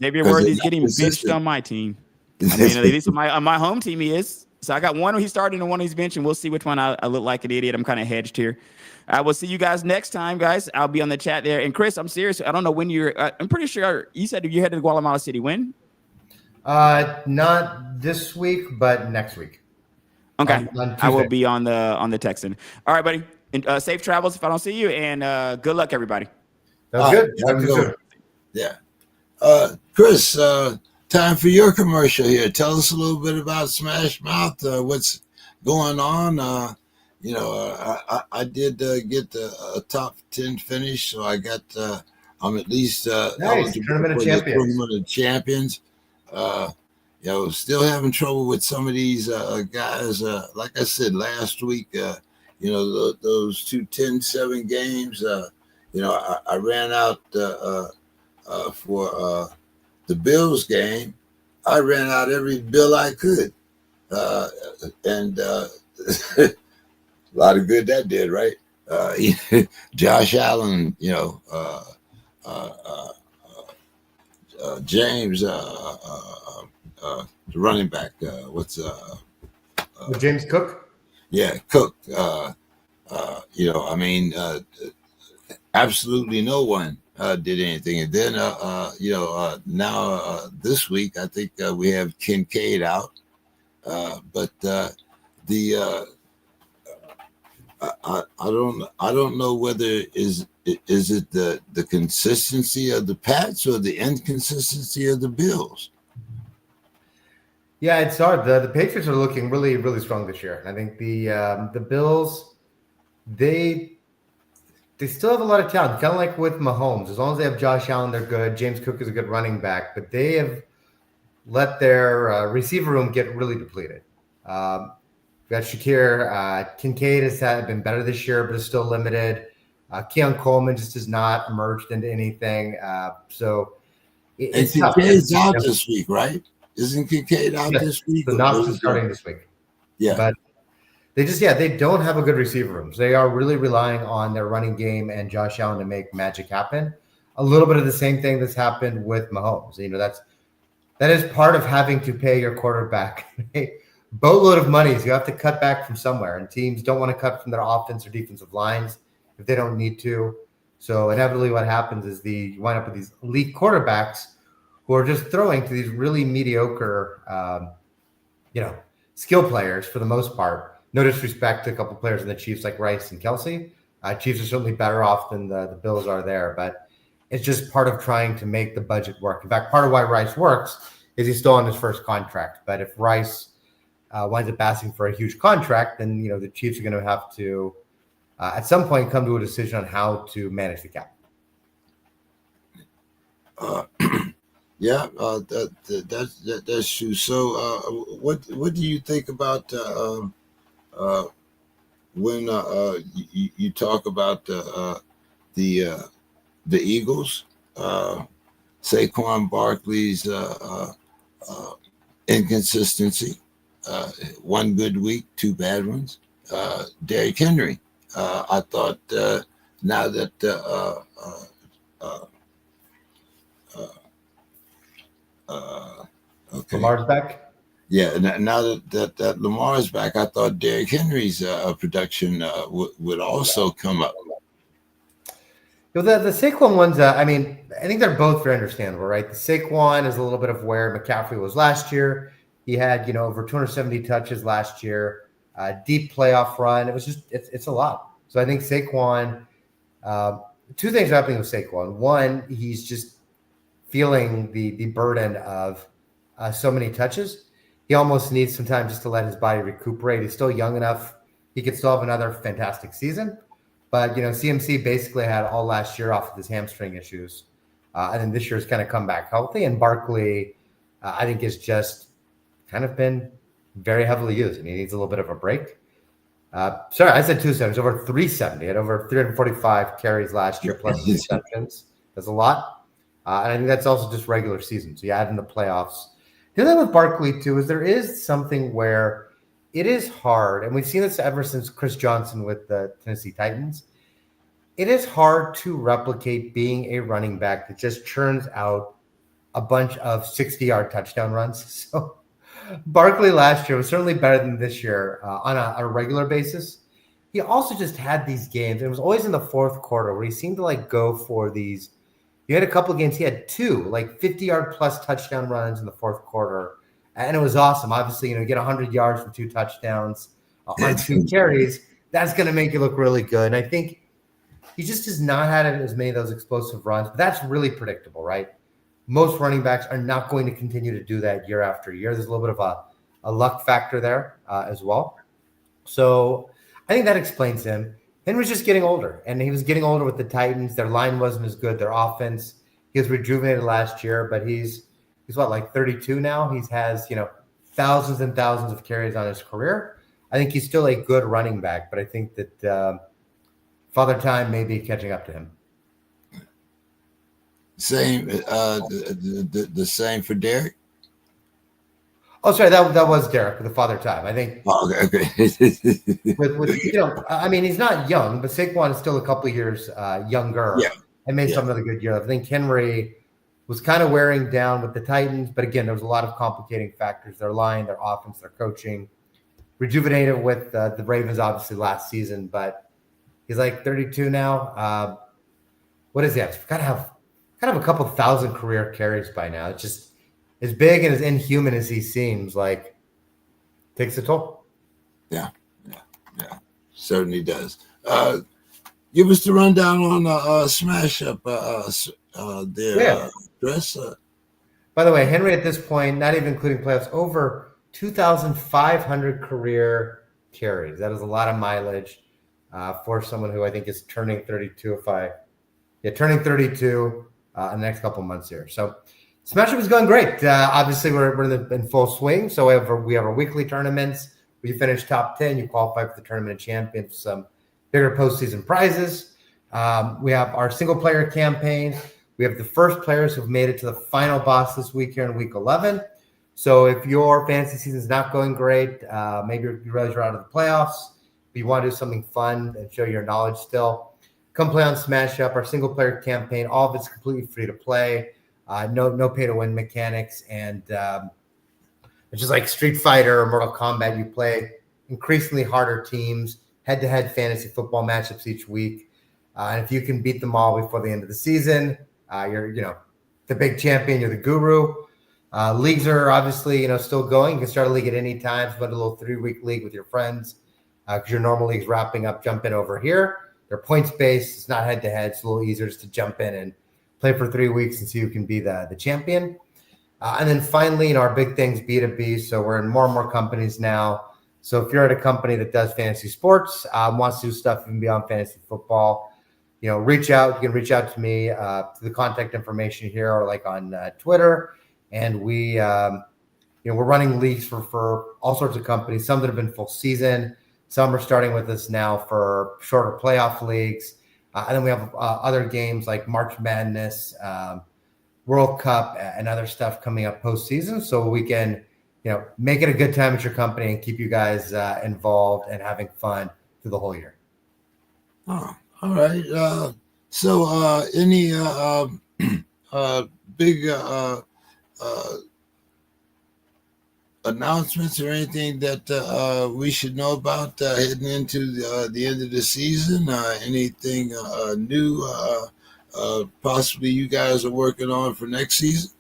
Xavier Worthy's getting benched on my team. I mean, at least on my home team he is. So I got one where he's starting and one he's benching. We'll see which one I look like an idiot. I'm kind of hedged here. I will see you guys next time, guys. I'll be on the chat there. And Chris, I'm serious. I don't know when I'm pretty sure you said you headed to Guatemala City. When? Not this week, but next week. Okay. I will be on the Texan. All right, buddy. And, safe travels if I don't see you. And good luck, everybody. That's good. Yeah. Chris, time for your commercial here. Tell us a little bit about Smash Mouth. What's going on? I did get a top 10 finish, so I got I'm at least eligible Tournament of Champions. Still having trouble with some of these guys. Like I said last week, those 2 10-7 games. I ran out for the Bills game. I ran out every bill I could. And a lot of good that did, right? Josh Allen, James, the running back. James Cook? Yeah, Cook. Absolutely no one did anything. And then, now this week, I think we have Kincaid out. But the I don't know whether is it the consistency of the Pats or the inconsistency of the Bills. Yeah, it's hard. The Patriots are looking really, really strong this year. And I think the Bills, they still have a lot of talent, kind of like with Mahomes. As long as they have Josh Allen, they're good. James Cook is a good running back, but they have let their receiver room get really depleted. We got Shakir. Kincaid has been better this year, but is still limited. Keon Coleman just has not emerged into anything. So it's tough. Kincaid's out this week, right? Isn't Kincaid out this week? So Knox is starting this week. Yeah. But they don't have a good receiver room. So they are really relying on their running game and Josh Allen to make magic happen. A little bit of the same thing that's happened with Mahomes. That is part of having to pay your quarterback a boatload of money. So you have to cut back from somewhere, and teams don't want to cut from their offense or defensive lines if they don't need to. So inevitably what happens is you wind up with these elite quarterbacks who are just throwing to these really mediocre, skill players for the most part. No disrespect to a couple of players in the Chiefs like Rice and Kelsey. Chiefs are certainly better off than the Bills are there, but it's just part of trying to make the budget work. In fact, part of why Rice works is he's still on his first contract. But if Rice winds up asking for a huge contract, then the Chiefs are going to have to at some point come to a decision on how to manage the cap. Yeah, that's true. So, what do you think about when you talk about the Eagles, Saquon Barkley's inconsistency, one good week, two bad ones. Derrick Henry, I thought now that okay. Lamar's back. Yeah, now that Lamar's back, I thought Derrick Henry's production would also come up. The Saquon ones, I think they're both very understandable, right? The Saquon is a little bit of where McCaffrey was last year. He had, over 270 touches last year, deep playoff run. It was just, it's a lot. So I think Saquon, two things are happening with Saquon. One, he's just feeling the burden of so many touches. He almost needs some time just to let his body recuperate. He's still young enough. He could still have another fantastic season. But, CMC basically had all last year off of his hamstring issues. And then this year's kind of come back healthy. And Barkley, I think, has just kind of been very heavily used. He needs a little bit of a break. Sorry, I said 270. Over 370. He had over 345 carries last year plus receptions. That's a lot. And I think that's also just regular season. So you add in the playoffs. The other thing with Barkley, too, is there is something where it is hard, and we've seen this ever since Chris Johnson with the Tennessee Titans. It is hard to replicate being a running back that just churns out a bunch of 60-yard touchdown runs. So Barkley last year was certainly better than this year on a regular basis. He also just had these games. It was always in the fourth quarter where he seemed to go for these. You had a couple of games. He had two 50-yard plus touchdown runs in the fourth quarter. And it was awesome. Obviously, you get 100 yards from two touchdowns on two carries. That's going to make you look really good. And I think he just has not had as many of those explosive runs. But that's really predictable, right? Most running backs are not going to continue to do that year after year. There's a little bit of a luck factor there as well. So I think that explains him. Henry's just getting older. And he was getting older with the Titans. Their line wasn't as good. Their offense, he was rejuvenated last year, but he's 32 now. He has, thousands and thousands of carries on his career. I think he's still a good running back, but I think that Father Time may be catching up to him. Same, the same for Derek. Oh, sorry, that was Derek, the Father Time. I think. Oh, okay. He's not young, but Saquon is still a couple of years younger. Yeah. And made some another good year. I think Henry was kind of wearing down with the Titans, but again, there was a lot of complicating factors. Their line, their offense, their coaching. Rejuvenated with the Ravens, obviously, last season, but he's 32 now. What is he have? Kind of a couple thousand career carries by now. It's just as big and as inhuman as he seems. Takes a toll. Yeah. Certainly does. Give us the rundown on Smash Up their dress. By the way, Henry at this point, not even including playoffs, over 2,500 career carries. That is a lot of mileage for someone who I think is turning 32. Turning 32 in the next couple of months here. So Smash Up is going great. Obviously, we're in full swing. So we have our weekly tournaments. We finish top 10. You qualify for the tournament of champions, some bigger postseason prizes. We have our single player campaign. We have the first players who've made it to the final boss this week here in week 11. So if your fantasy season is not going great, maybe you realize you're out of the playoffs, but you want to do something fun and show your knowledge still, come play on Smash Up, our single player campaign. All of it's completely free to play. No pay to win mechanics. And it's just like Street Fighter or Mortal Kombat. You play increasingly harder teams, head-to-head fantasy football matchups each week. And if you can beat them all before the end of the season, you're the big champion. You're the guru. Leagues are obviously still going. You can start a league at any time. So, a little 3-week league with your friends because your normal league's wrapping up. Jump in over here. They're points based. It's not head-to-head. It's a little easier just to jump in and play for 3 weeks and see who can be the champion. And then finally, our big thing's B2B. So we're in more and more companies now. So if you're at a company that does fantasy sports, wants to do stuff even beyond fantasy football, reach out. You can reach out to me to the contact information here or like on Twitter. And we're running leagues for all sorts of companies, some that have been full season. Some are starting with us now for shorter playoff leagues. And then we have other games like March Madness, World Cup, and other stuff coming up postseason. So we can, make it a good time at your company and keep you guys involved and having fun through the whole year. Oh, all right. So any big announcements or anything that we should know about heading into the end of the season? Anything new possibly you guys are working on for next season?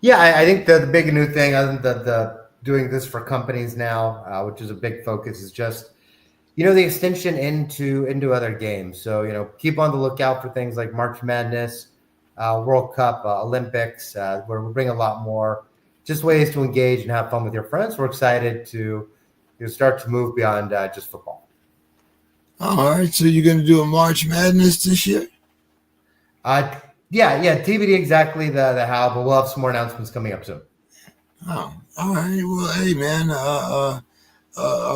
Yeah, I think the big new thing, other than the doing this for companies now, which is a big focus, is just the extension into other games. So keep on the lookout for things like March Madness, World Cup, Olympics, where we bring a lot more just ways to engage and have fun with your friends. We're excited to start to move beyond just football. All right. So you're going to do a March Madness this year? Yeah. TBD exactly the how, but we'll have some more announcements coming up soon. Oh, all right. Well, hey, man, I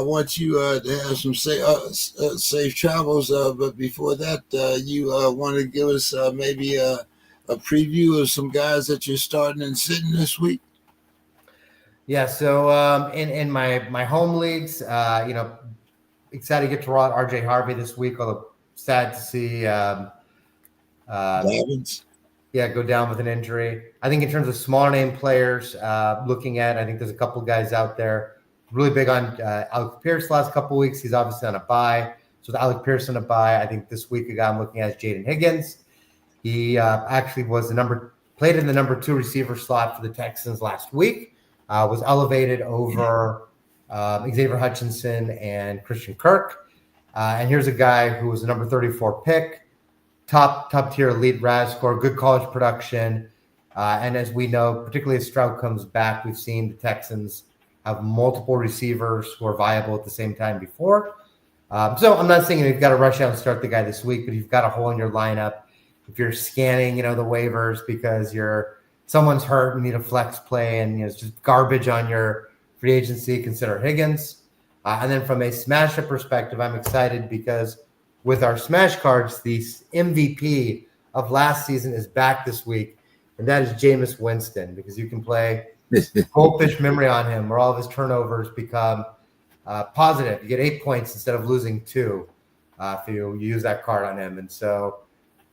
want you to have some safe travels. But before that, you want to give us maybe a preview of some guys that you're starting and sitting this week? Yeah, so in my home leagues, excited to get to RJ Harvey this week, although sad to see go down with an injury. I think in terms of smaller name players, looking at, I think there's a couple guys out there really big on Alec Pierce the last couple of weeks. He's obviously on a bye. So with Alec Pierce on a bye, I think this week a guy I'm looking at is Jaden Higgins. He actually was played in the number 2 receiver slot for the Texans last week. Was elevated over Xavier Hutchinson and Christian Kirk. And here's a guy who was the number 34 pick, top tier elite RAS score, good college production. And as we know, particularly as Stroud comes back, we've seen the Texans have multiple receivers who are viable at the same time before. So I'm not saying you've got to rush out and start the guy this week, but you've got a hole in your lineup. If you're scanning, the waivers because someone's hurt and need a flex play and it's just garbage on your free agency, consider Higgins. And then from a smash up perspective, I'm excited because with our smash cards, the MVP of last season is back this week, and that is Jameis Winston, because you can play goldfish memory on him where all of his turnovers become positive. You get 8 points instead of losing 2 if you use that card on him. And so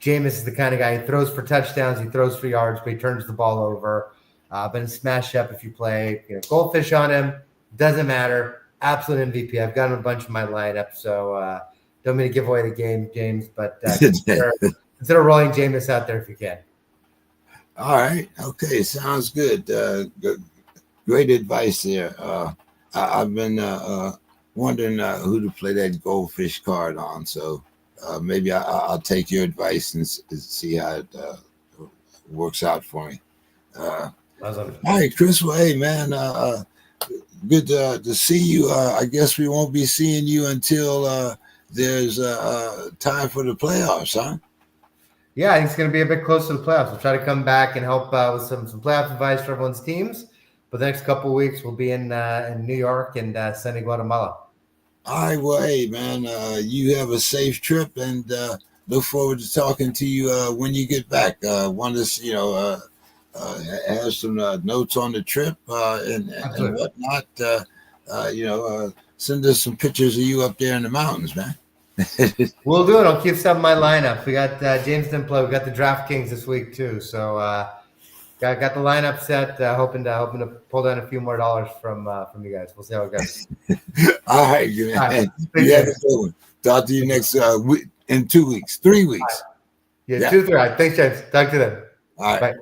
Jameis is the kind of guy who throws for touchdowns, he throws for yards, but he turns the ball over. But in smash up, if you play goldfish on him, doesn't matter. Absolute MVP. I've got him a bunch in my lineup, so don't mean to give away the game, James, but consider rolling Jameis out there if you can. All right. Okay. Sounds good. Great advice there. I've been wondering who to play that goldfish card on. So maybe I'll take your advice and see how it works out for me. Awesome. All right, Chris. Well, hey, man, good to see you. I guess we won't be seeing you until there's time for the playoffs, huh? Yeah, I think it's going to be a bit close to the playoffs. We'll try to come back and help with some playoff advice for everyone's teams. But the next couple of weeks, we'll be in New York and sunny Guatemala. All right, well, hey, man, you have a safe trip, and look forward to talking to you when you get back. Want to, have some notes on the trip and whatnot. Send us some pictures of you up there in the mountains, man. We'll do it. I'll keep some of my lineup. We got James didn't play. We got the DraftKings this week too, so got the lineup set. Hoping to pull down a few more dollars from you guys. We'll see how it goes. All right, man. All right. You have a good one. Talk to you next week, in 2 weeks, 3 weeks. Right. Yeah, 2, 3. Thanks, James. Talk to them. All right. Bye.